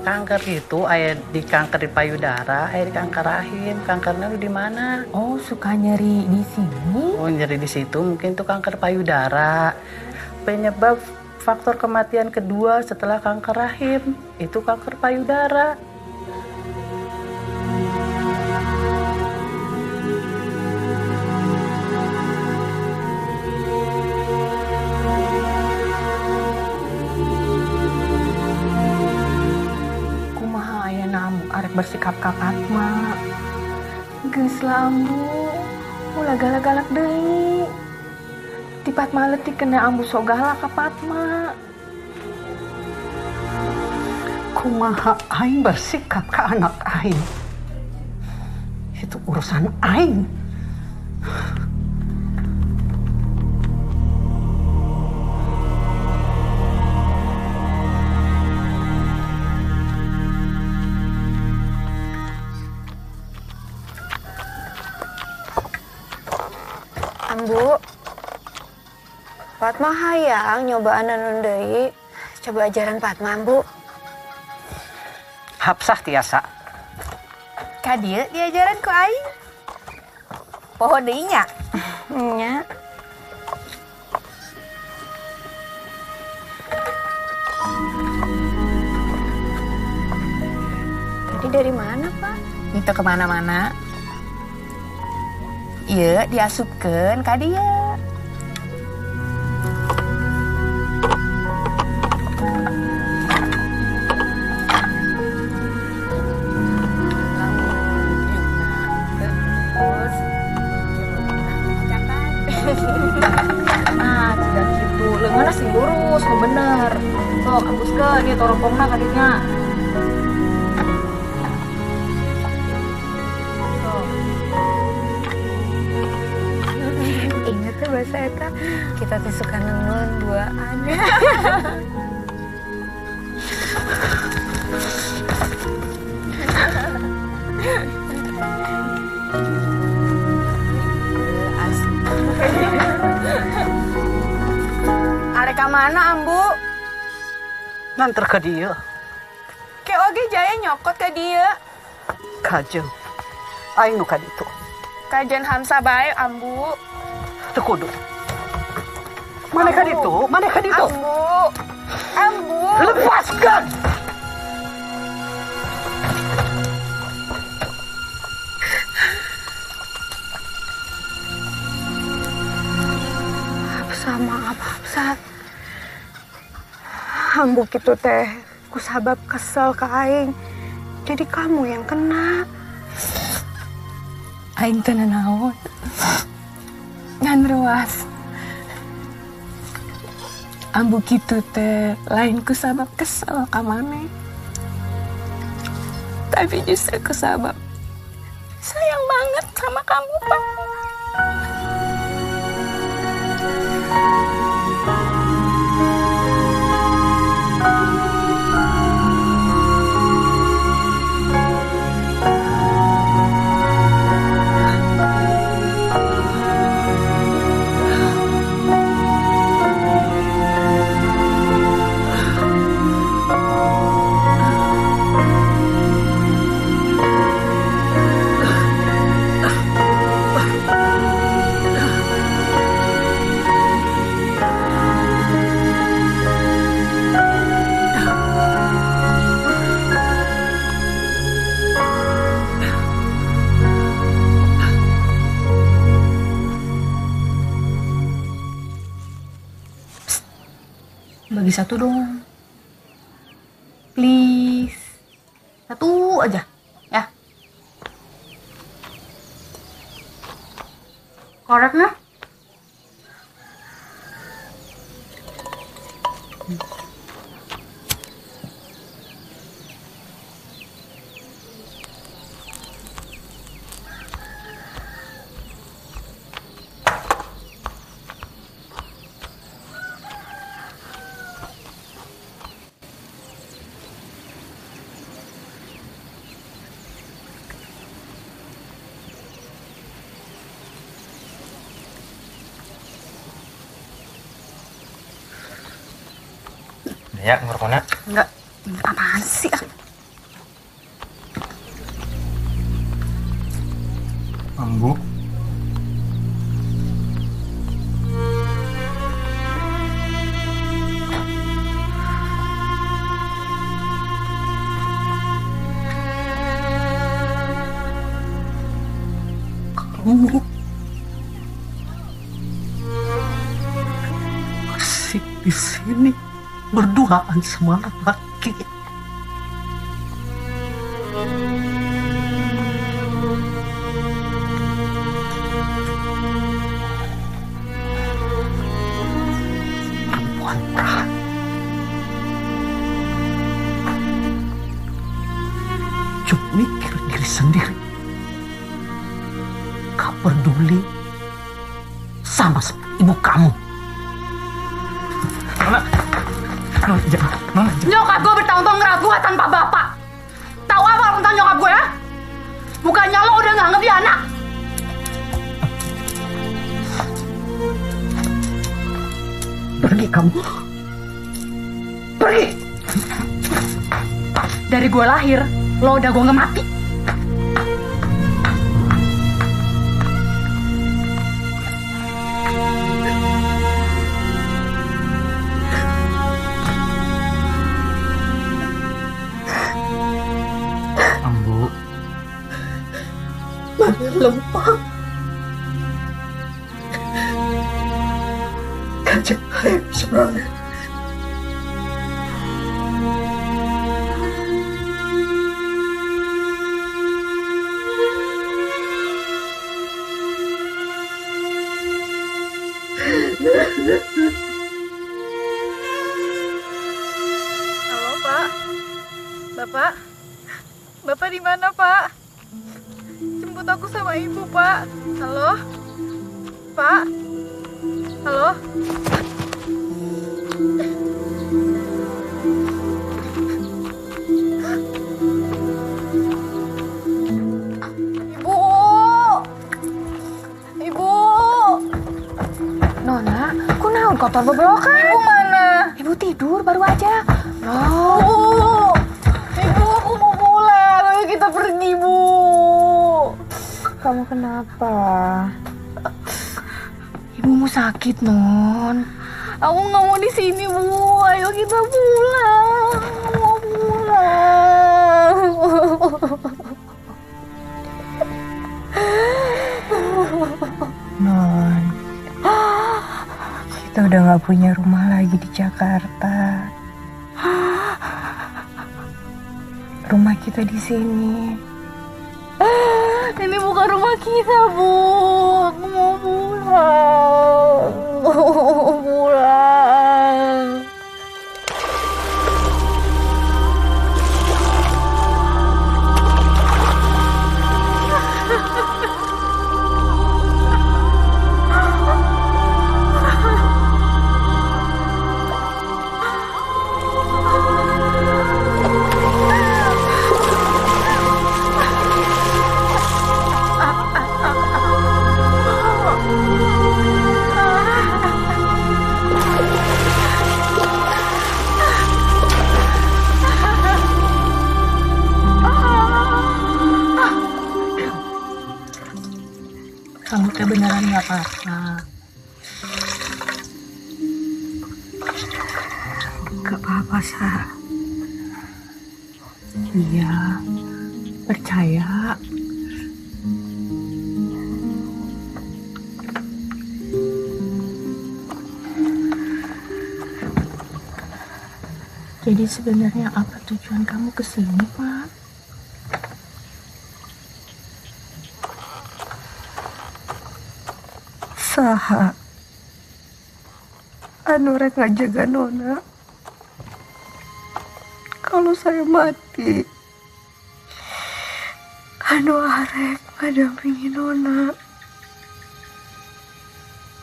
Kanker itu ayah di kanker di payudara, ayah di kanker rahim. Kankernya lu di mana? Oh, suka nyeri di sini? Oh, nyeri di situ mungkin tuh kanker payudara. Penyebab faktor kematian kedua setelah kanker rahim itu kanker payudara. Arek bersikap kakak mak. Geus lah ambu, ulah galak-galak deui. Tipat maletik kena ambu sok galak ka Fatma. Kumaha aing bersikap ke anak aing? Itu urusan aing. Ambu, Fatma hayang nyobaan anu deui. Coba ajaran Fatma, Ambu. Hapsah tiasa. Ka dieu diajaran ku aing. Poho deui nya. Nya. Tadi dari mana, Pak? Itu kemana-mana. Iya, diasupkan ka dia. Nah, tidak gitu. Lengan sing lurus, nu bener. Sok, hapuskeun ieu toropongna ka dinya. Ingat tuh bahasa eta, kita tuh suka nenun duaan. Arek ka mana, Ambu? Nganter ke dia. Ke oge jaya nyokot ke dia. Kajeng. Aing nu ka ditu. Kajen Hamsa bae, Ambu. Teu kudu. Mana ka ditu? Mana ka ditu? Ambu. Ambu. Lepaskan. Maaf, Hafsat. Ambu kitu teh kusabab kesel ka aing. Jadi kamu yang kena. Aing teu nanaon. Ngan ruas. Ambu kitu teh lain kusabab kesel ka maneh. Tapi justru kusabab sayang banget sama kamu, Pak. Bagi satu dong. Please. Satu aja, ya. Koreknya? Ya, ngerokoknya. Enggak. Apaan sih? Ambu. Kamu masih di sini berduaan sama laki. Perempuan murahan. Cuma mikir diri sendiri. Gak peduli sama seperti ibu kamu. Nona, Nyokap gue bertahun-tahun ngerawat gue tanpa bapak. Tahu apa tentang nyokap gue ya? Bukannya lo udah nganggep dia anak. Pergi kamu. Pergi. Dari gue lahir, lo udah gue ngemati. lemah. Kanjeng Hayam Sunan. Halo, Pak. Bapak? Bapak di mana, Pak? Jemput aku sama Ibu, Pak. Halo? Pak? Halo? Ibu! Ibu! Nona, aku naon kotor beblokan? Ibu mana? Ibu tidur baru aja. Oh. Ibu, aku mau pulang. Ayo kita pergi, Bu. Kamu kenapa? Ibumu sakit, Non. Aku nggak mau di sini, Bu. Ayo kita pulang. Aku mau pulang. Non, kita udah gak punya rumah lagi di Jakarta. Rumah kita di sini. Ini bukan rumah kita, Bu. Aku mau pulang. Aku mau pulang. Kamu teh beneran gak apa-apa. Gak apa-apa, Sa. Iya, percaya. Jadi sebenarnya apa tujuan kamu kesini, Pak? Saha anu rek ngajaga Nona kalau saya mati, anu arek ngadampingi Nona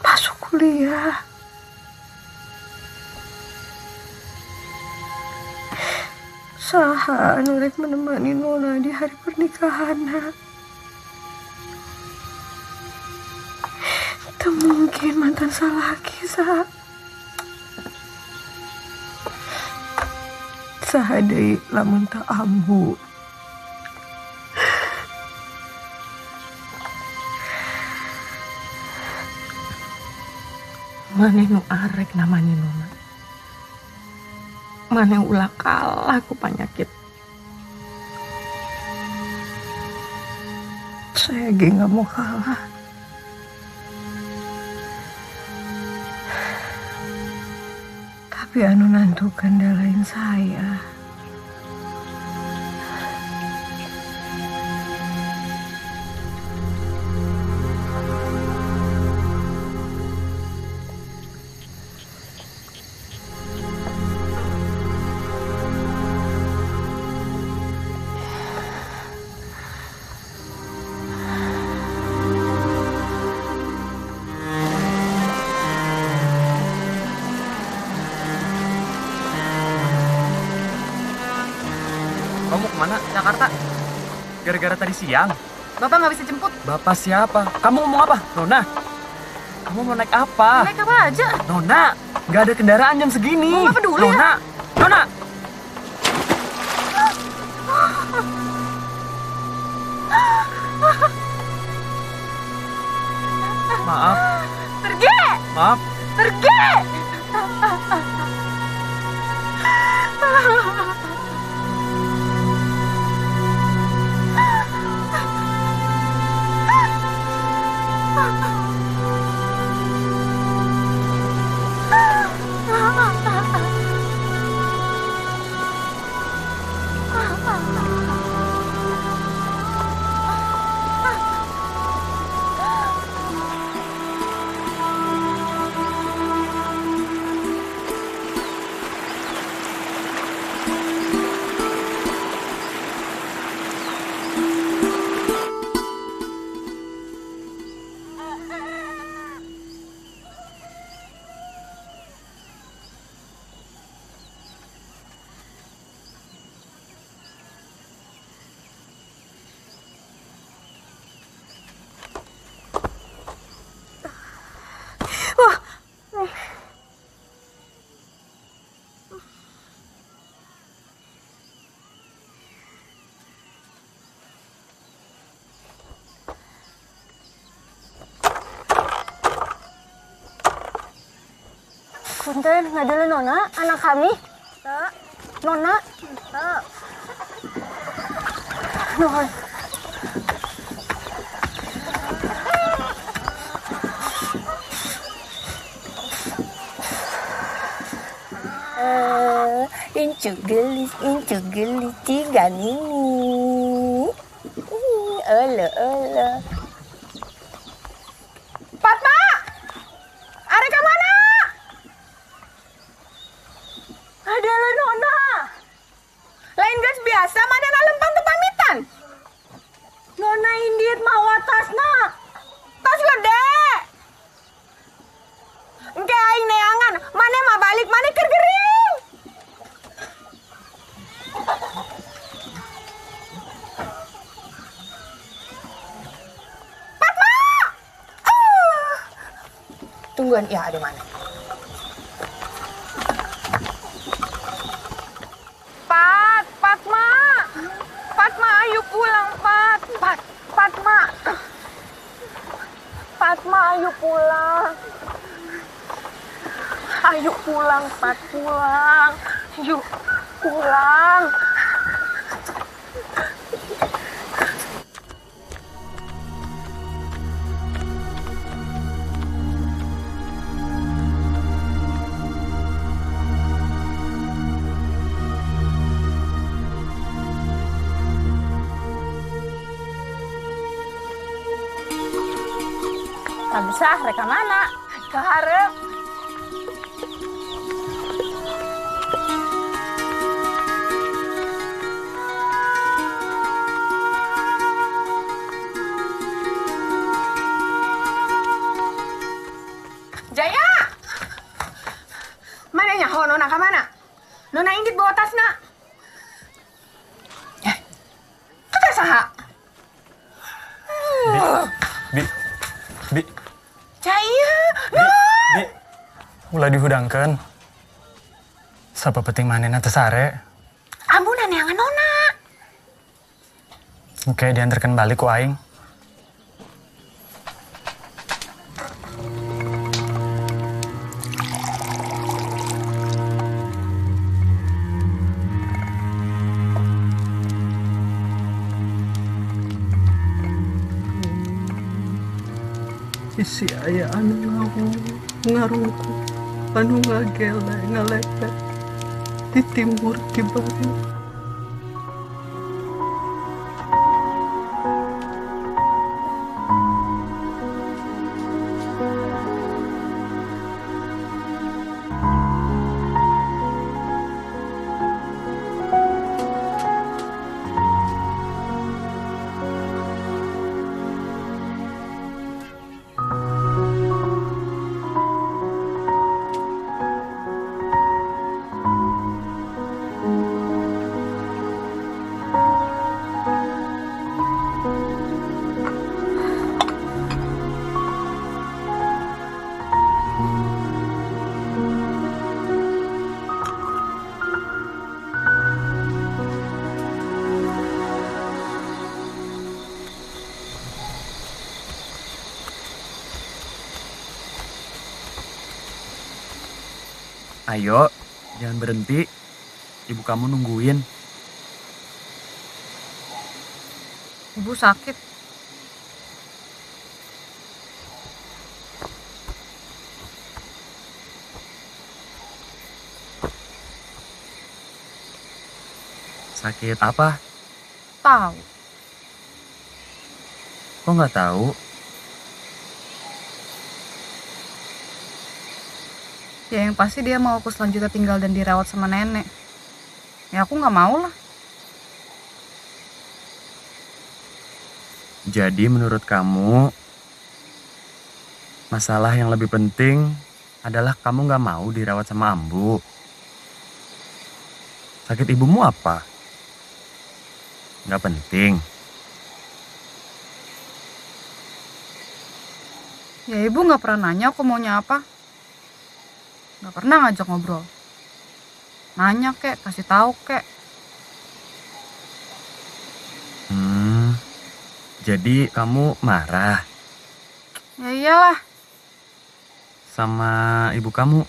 masuk kuliah. Saha anu rek menemani Nona di hari pernikahanna. Itu mungkin mantan salaki, Sa. Saha deui lamun teu ambu. Maneh nu arek namanya Nona. Maneh ulah kalah ku panyakit. Saya ge gak mau kalah. Tapi anu nantukeun lain saya. Kamu kemana? Jakarta. Gara-gara tadi siang. Bapak nggak bisa jemput. Bapak siapa? Kamu ngomong apa? Nona, kamu mau naik apa? Naik apa aja? Nona, nggak ada kendaraan jam segini. Nggak peduli Nona, ya? Nona. Maaf. Pergi! Maaf. Pergi! Punten, ngadele Nona, anak kami. Nona. Nuhun. Incu gelis tiga nini. Olo. Fatma! Are ke mana? Adalah Nona. Lain gas biasa, mana lempang tuh pamitan. Nona indit mawa tasna. Tas gede. Engke aing neangan, mana mah balik mana keur gering. Fatma! Tungguan, ya ada mana? Fatma, ayo pulang, Fatma, ayo pulang. Ayo pulang, pulang. Yuk, pulang. Bisa, mereka mana? Ke hareup. Jaya! Mana nyaho Nona ke mana? Nona indit bawa tasna. Kita saha? Bi. Jaya! Bi. Ulah dihudangkeun. Sapa penting manehna teu sare. Ambunan neangan Nona. Oke, diantarkan balik ku aing. Isi aya anu ngarungku anu ngagele ngalepet di timur di barat. Ayo, jangan berhenti. Ibu kamu nungguin. Ibu sakit. Sakit apa? Tahu. Kok nggak tahu? Ya yang pasti dia mau aku selanjutnya tinggal dan dirawat sama nenek. Ya aku nggak mau lah. Jadi menurut kamu, masalah yang lebih penting adalah kamu nggak mau dirawat sama Ambu. Sakit ibumu apa? Nggak penting. Ya ibu nggak pernah nanya aku maunya apa. Nggak pernah ngajak ngobrol. Nanya kek, kasih tahu kek. Jadi kamu marah Ya iyalah. sama ibu kamu?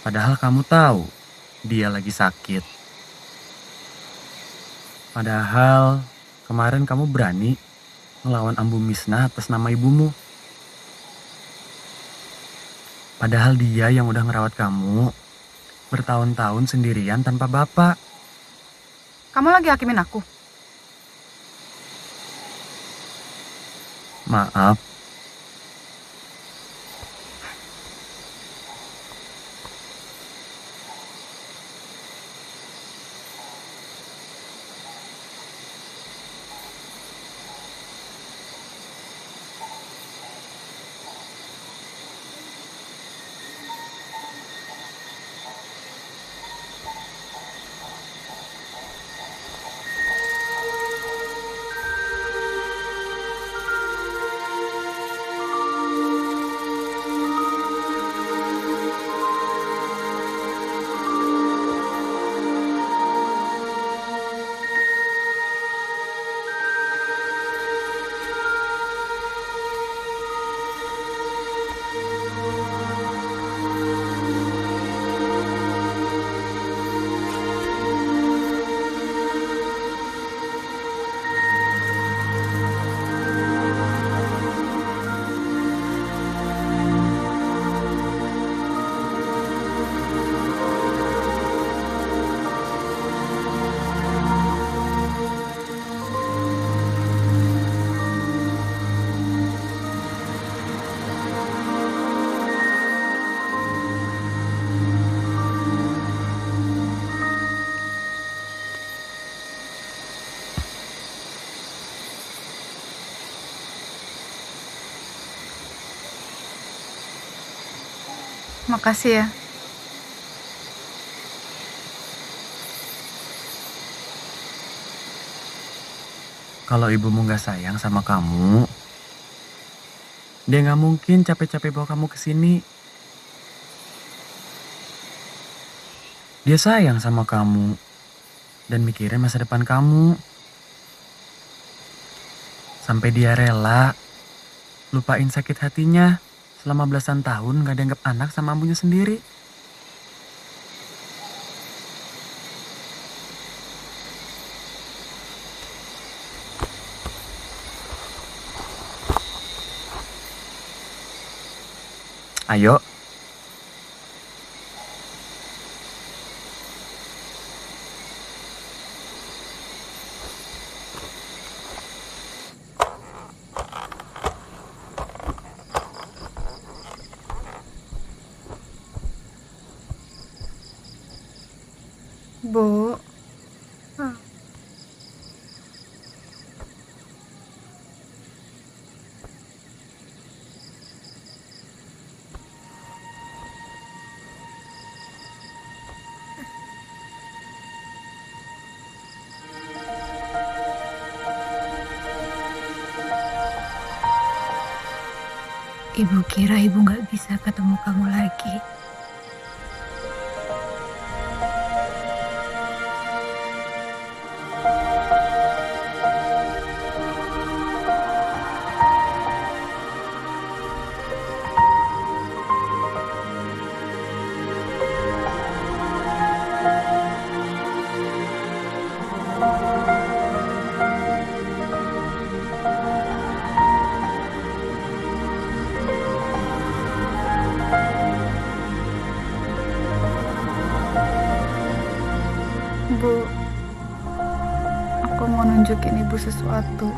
Padahal kamu tahu dia lagi sakit. Padahal kemarin kamu berani melawan Ambu Misna atas nama ibumu. Padahal dia yang udah ngerawat kamu bertahun-tahun sendirian tanpa bapak. Kamu lagi hakimin aku? Maaf. Makasih ya. Kalau ibumu gak sayang sama kamu, dia gak mungkin capek-capek bawa kamu ke sini. Dia sayang sama kamu dan mikirin masa depan kamu. Sampai dia rela lupain sakit hatinya selama belasan tahun gak dianggap anak sama ambunya sendiri. Ayo. Bu. Ibu kira ibu gak bisa ketemu kamu lagi. Bu, aku mau nunjukin ibu sesuatu.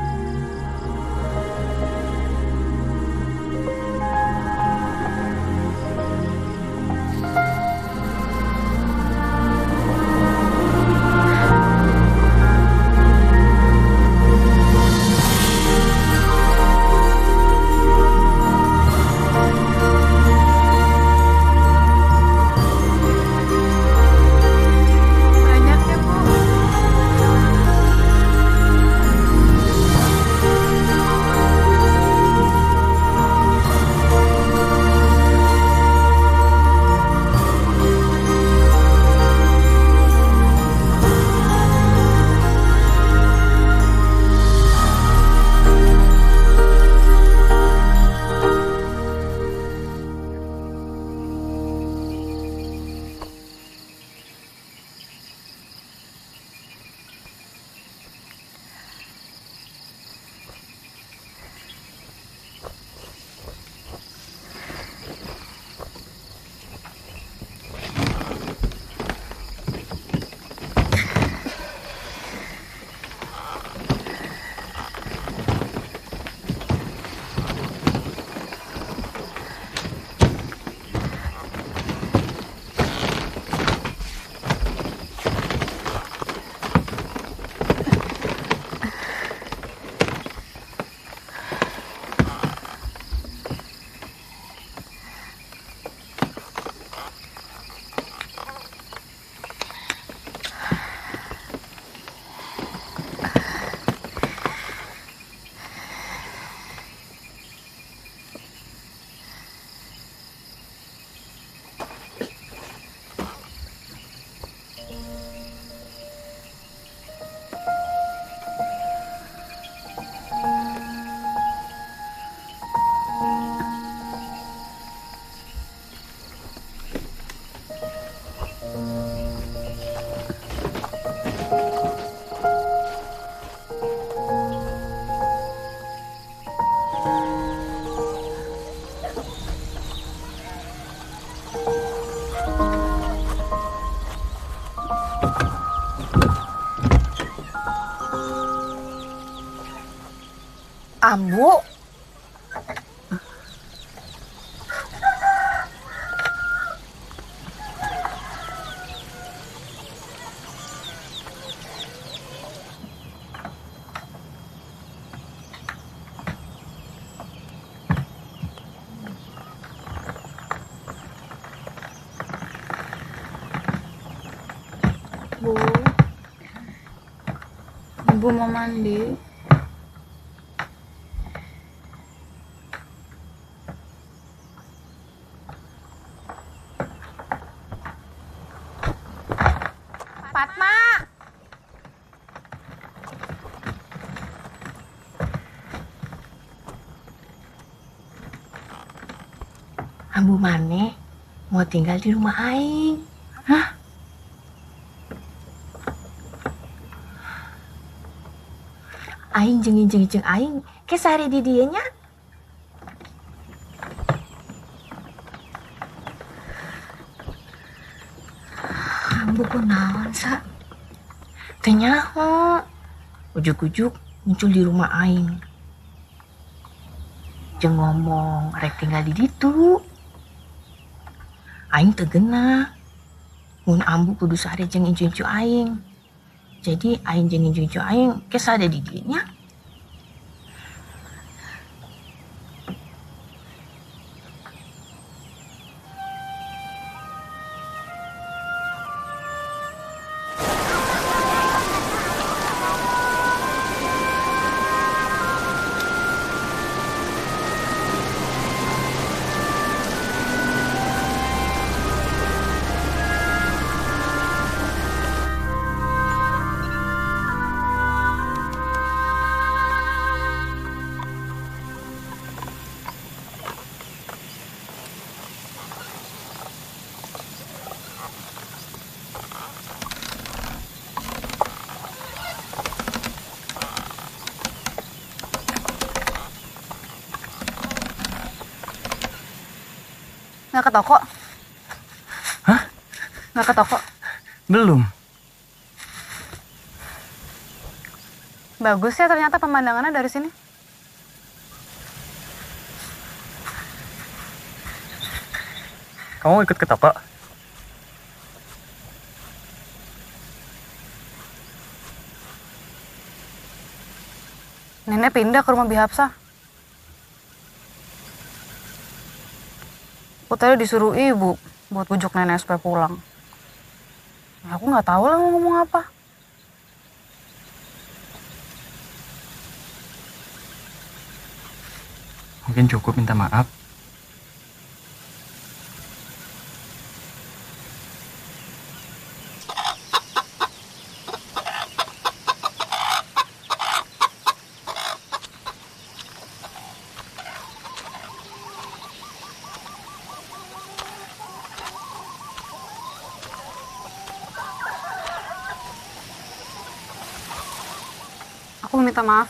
Ambu. Bu, Ibu mau mandi. Fatma. Ambu Mane mau tinggal di rumah Aing. Hah? Aing jeng Aing ke sehari di dianya. Ambu kunaon sa? Teh nyaho. Ujuk-ujuk muncul di rumah Aing. Jeung ngomong rek tinggal di ditu. Aing teu geunah. Mun ambu kudu sehari jeung incu-incu Aing. Jadi Aing jeung incu-incu Aing ke sehari di dinya. Nggak ke toko? Hah? Nggak ke toko? Belum. Bagus ya ternyata pemandangannya dari sini. Kamu ikut ke toko? Nenek pindah ke rumah Bihapsa. Aku tadi disuruh ibu buat bujuk nenek supaya pulang. Ya, aku nggak tahu lah mau ngomong apa. Mungkin cukup minta maaf. Aku minta maaf.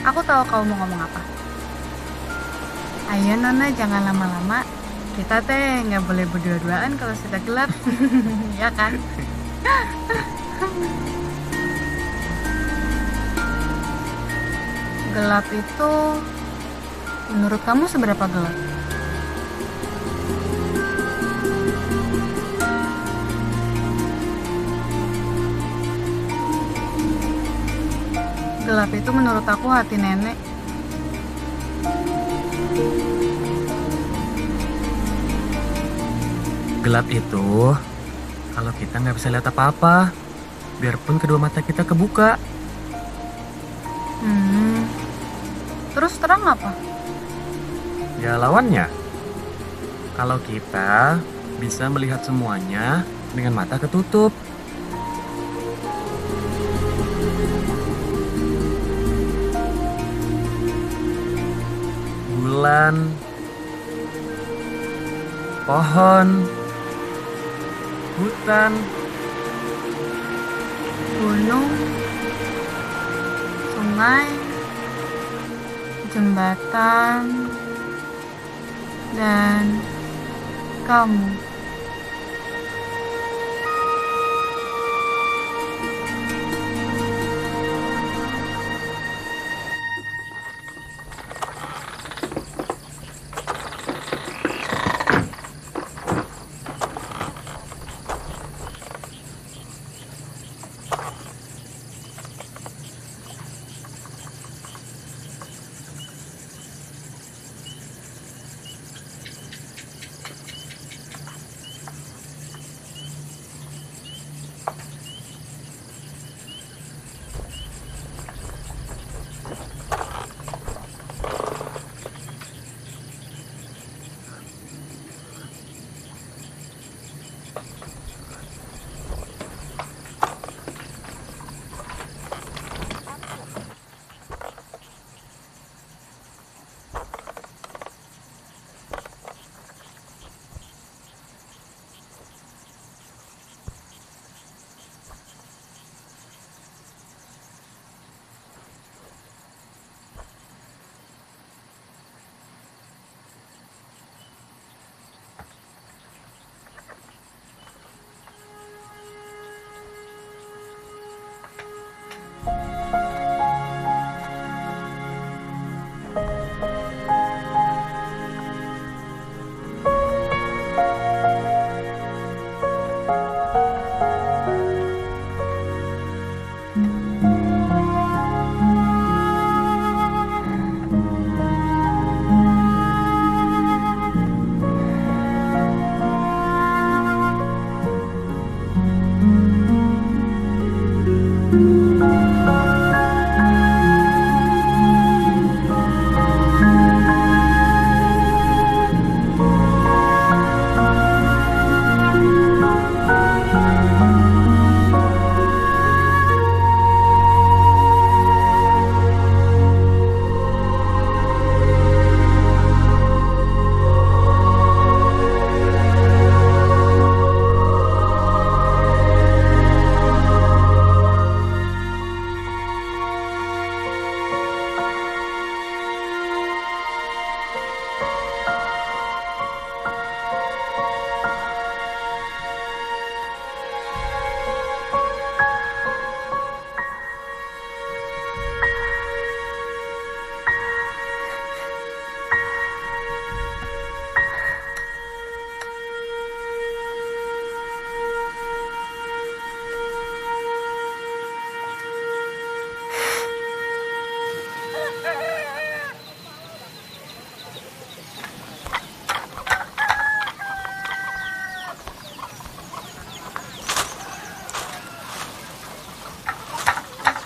Aku tahu kamu mau ngomong apa. Ayo Nona, jangan lama-lama. Kita teh nggak boleh berdua-duaan kalau sudah gelap. Ya kan? Gelap itu menurut kamu seberapa gelap? Gelap itu menurut aku hati nenek. Gelap itu kalau kita nggak bisa lihat apa-apa, biarpun kedua mata kita kebuka. Terus terang apa? Ya lawannya. Kalau kita bisa melihat semuanya dengan mata ketutup. Bulan, pohon, hutan, Gunung, sungai, jembatan, dan kamu.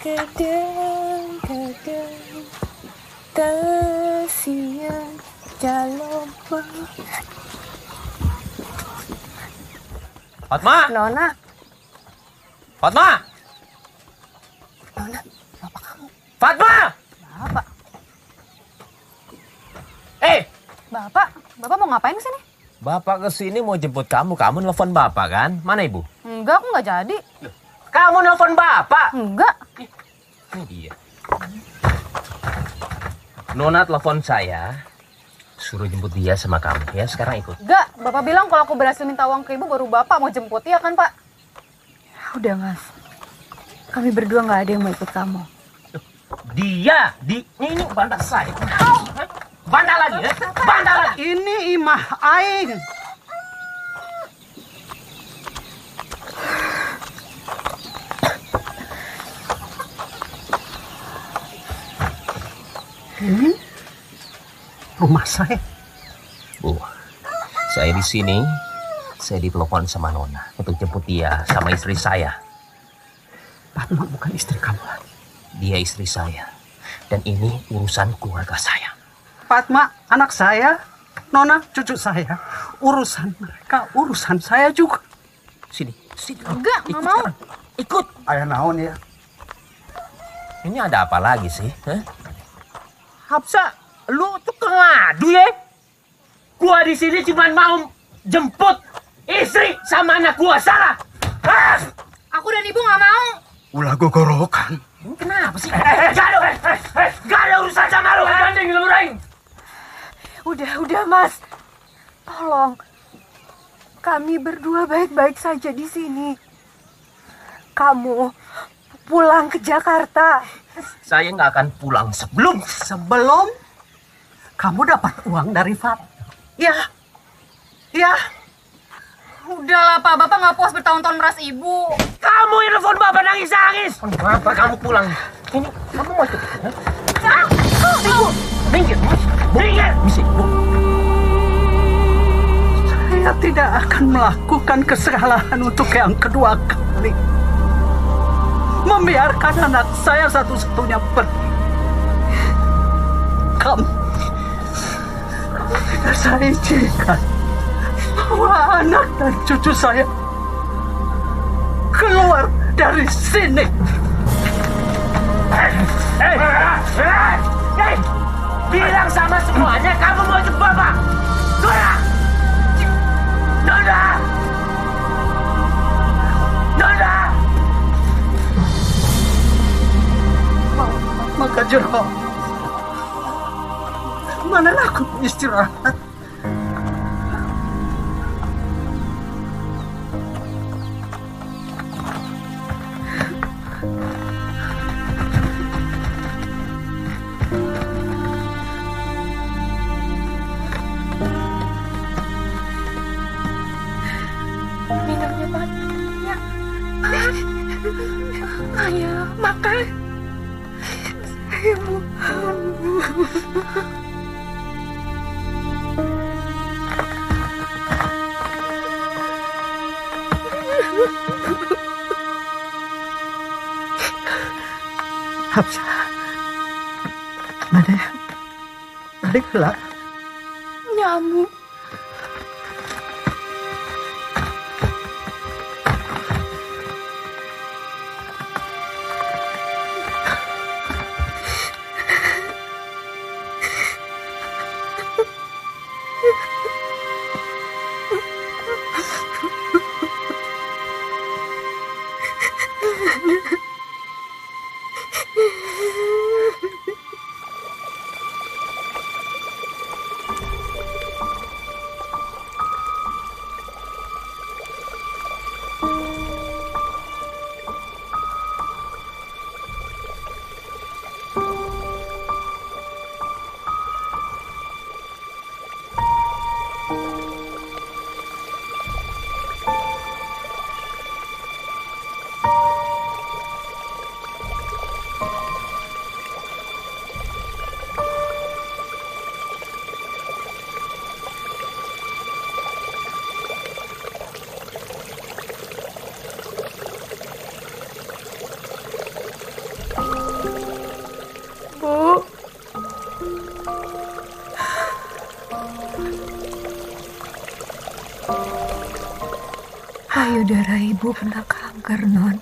Kadang-kadang kasihan calon. Fatma! Nona. Fatma! Nona, bapak kamu. Fatma! Bapak? Bapak mau ngapain kesini? Bapak kesini mau jemput kamu. Kamu nelfon bapak kan? Mana ibu? Enggak, aku nggak jadi. Kamu nelfon bapak? Enggak. Ini dia. Nona telepon saya, suruh jemput dia sama kamu. Ya, sekarang ikut. Enggak, bapak bilang kalau aku berhasil minta uang ke ibu baru bapak mau jemput, ya kan pak? Udah mas, kami berdua nggak ada yang mau ikut kamu. Ini bantal saya. Bantal lagi ya? Bantal lagi. Ini imah aing. Ini rumah saya. Bu, saya di sini. Saya ditelepon sama Nona untuk jemput dia sama istri saya. Fatma bukan istri kamu lagi. Dia istri saya. Dan ini urusan keluarga saya. Fatma, anak saya, Nona, cucu saya. Urusan mereka, urusan saya juga. Sini, sini. Enggak, nggak mau. Ikut. Ayah naon ya? Ini ada apa lagi sih? Hah? Hapsa, lu tuh ngadu ya? Gua di sini cuma mau jemput istri sama anak gua, salah? Ah! Aku dan ibu nggak mau. Ulah gogorokan. Kenapa sih? Gak ada urusan sama lu, banding lu, Reng. Udah Mas. Tolong. Kami berdua baik-baik saja di sini. Kamu pulang ke Jakarta. Saya nggak akan pulang sebelum kamu dapat uang dari Fat. Ya. Udahlah Pak, Bapak nggak puas bertahun-tahun meras ibu. Kamu yang telepon Bapak nangis-nangis. Kenapa kamu pulang? Ini kamu mau ikut? Minggir. Misi. Saya tidak akan melakukan kesalahan untuk yang kedua kali. Membiarkan anak saya satu-satunya pergi. Kamu tidak saya izinkan bahwa anak dan cucu saya keluar dari sini. Bilang sama semuanya kamu mau ikut Bapak. Nona. Maka Jero, mana aku istirahat? Minumnya banyak. Ayo, makan. Ibu. Hapsa, mana? Baliklah. Nyamuk. Bu. Payudara ibu kena kanker, Non.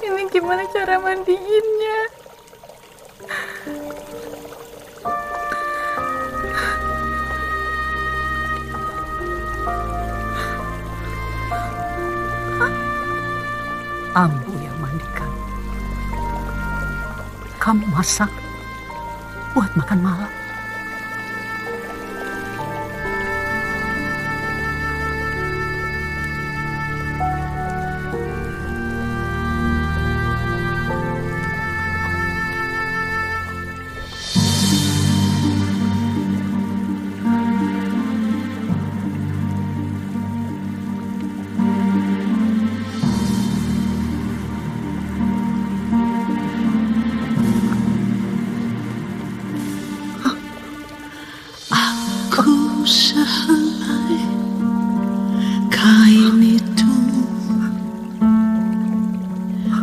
Ini gimana cara mandiinnya? Ambu yang mandikan. Kamu masak buat makan malam.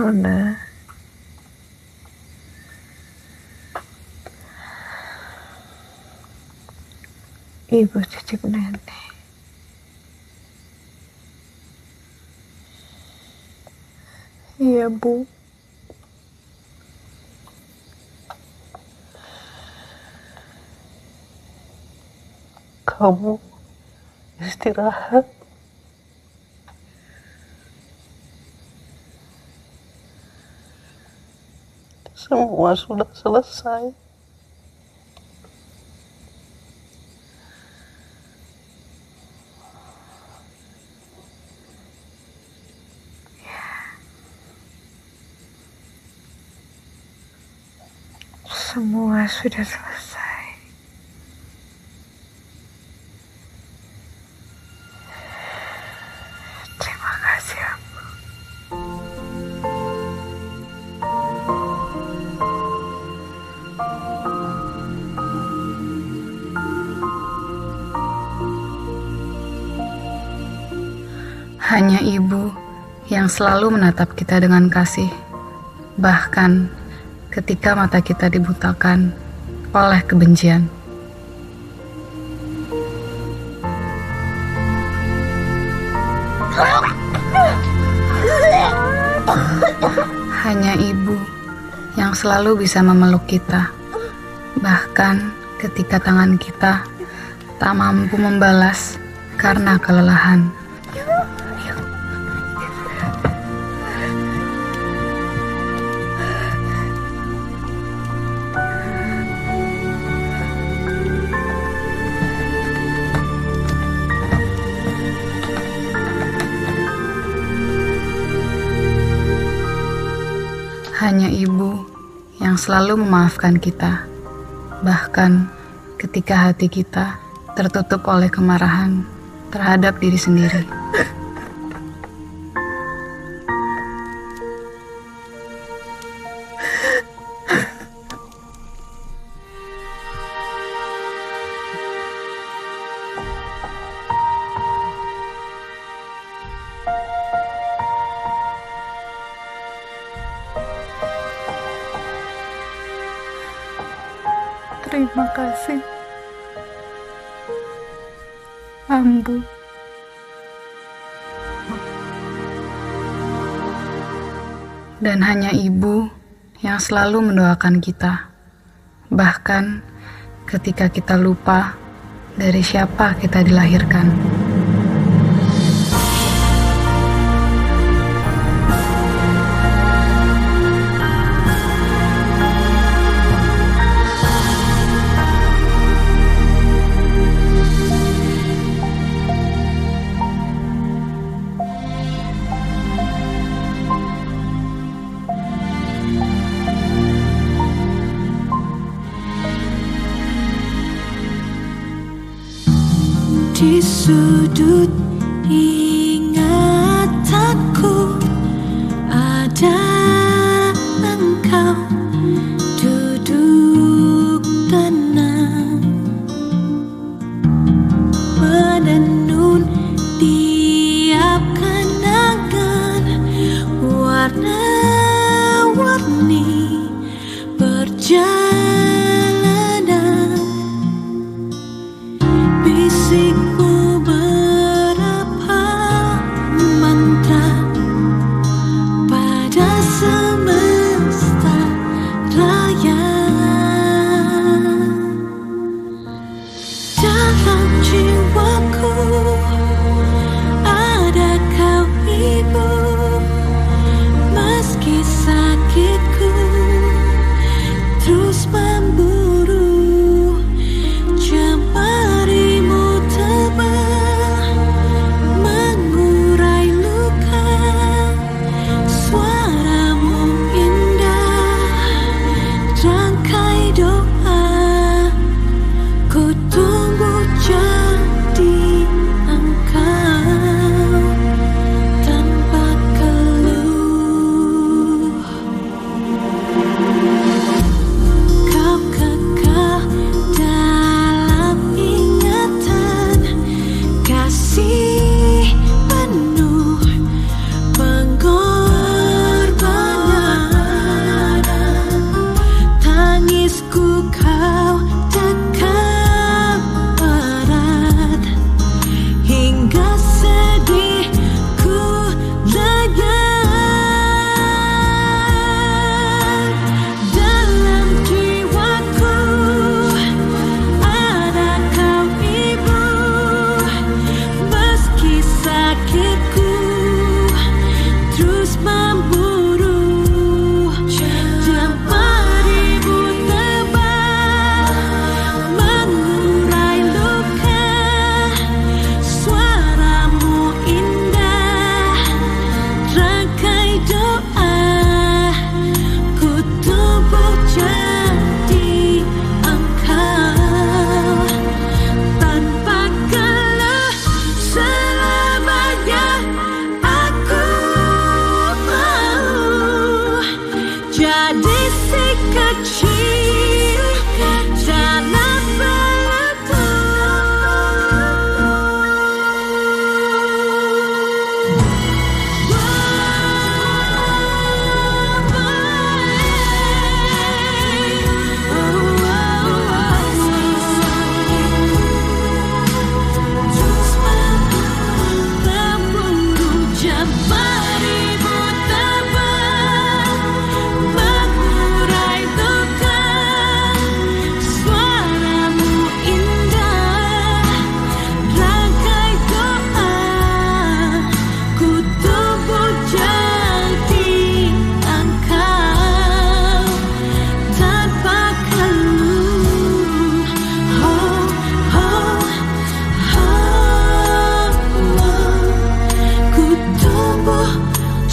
Nona, Ibu titip nenek. Iya, Bu. Kamu istirahat. Semua sudah selesai. Semua sudah selesai. Terima kasih, Abu. Hanya ibu yang selalu menatap kita dengan kasih, bahkan ketika mata kita dibutakan oleh kebencian. Hanya ibu yang selalu bisa memeluk kita, bahkan ketika tangan kita tak mampu membalas karena kelelahan. Hanya ibu yang selalu memaafkan kita, bahkan ketika hati kita tertutup oleh kemarahan terhadap diri sendiri. Terima kasih, Ambu. Dan hanya ibu yang selalu mendoakan kita, bahkan ketika kita lupa dari siapa kita dilahirkan. Di sudut ingatanku ada engkau duduk tenang menenun tiap kenangan warna-warni perjalanan. Bisikmu berapa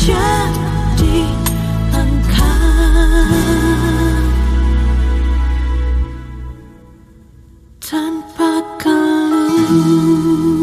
menjadi engkau tanpa keluh.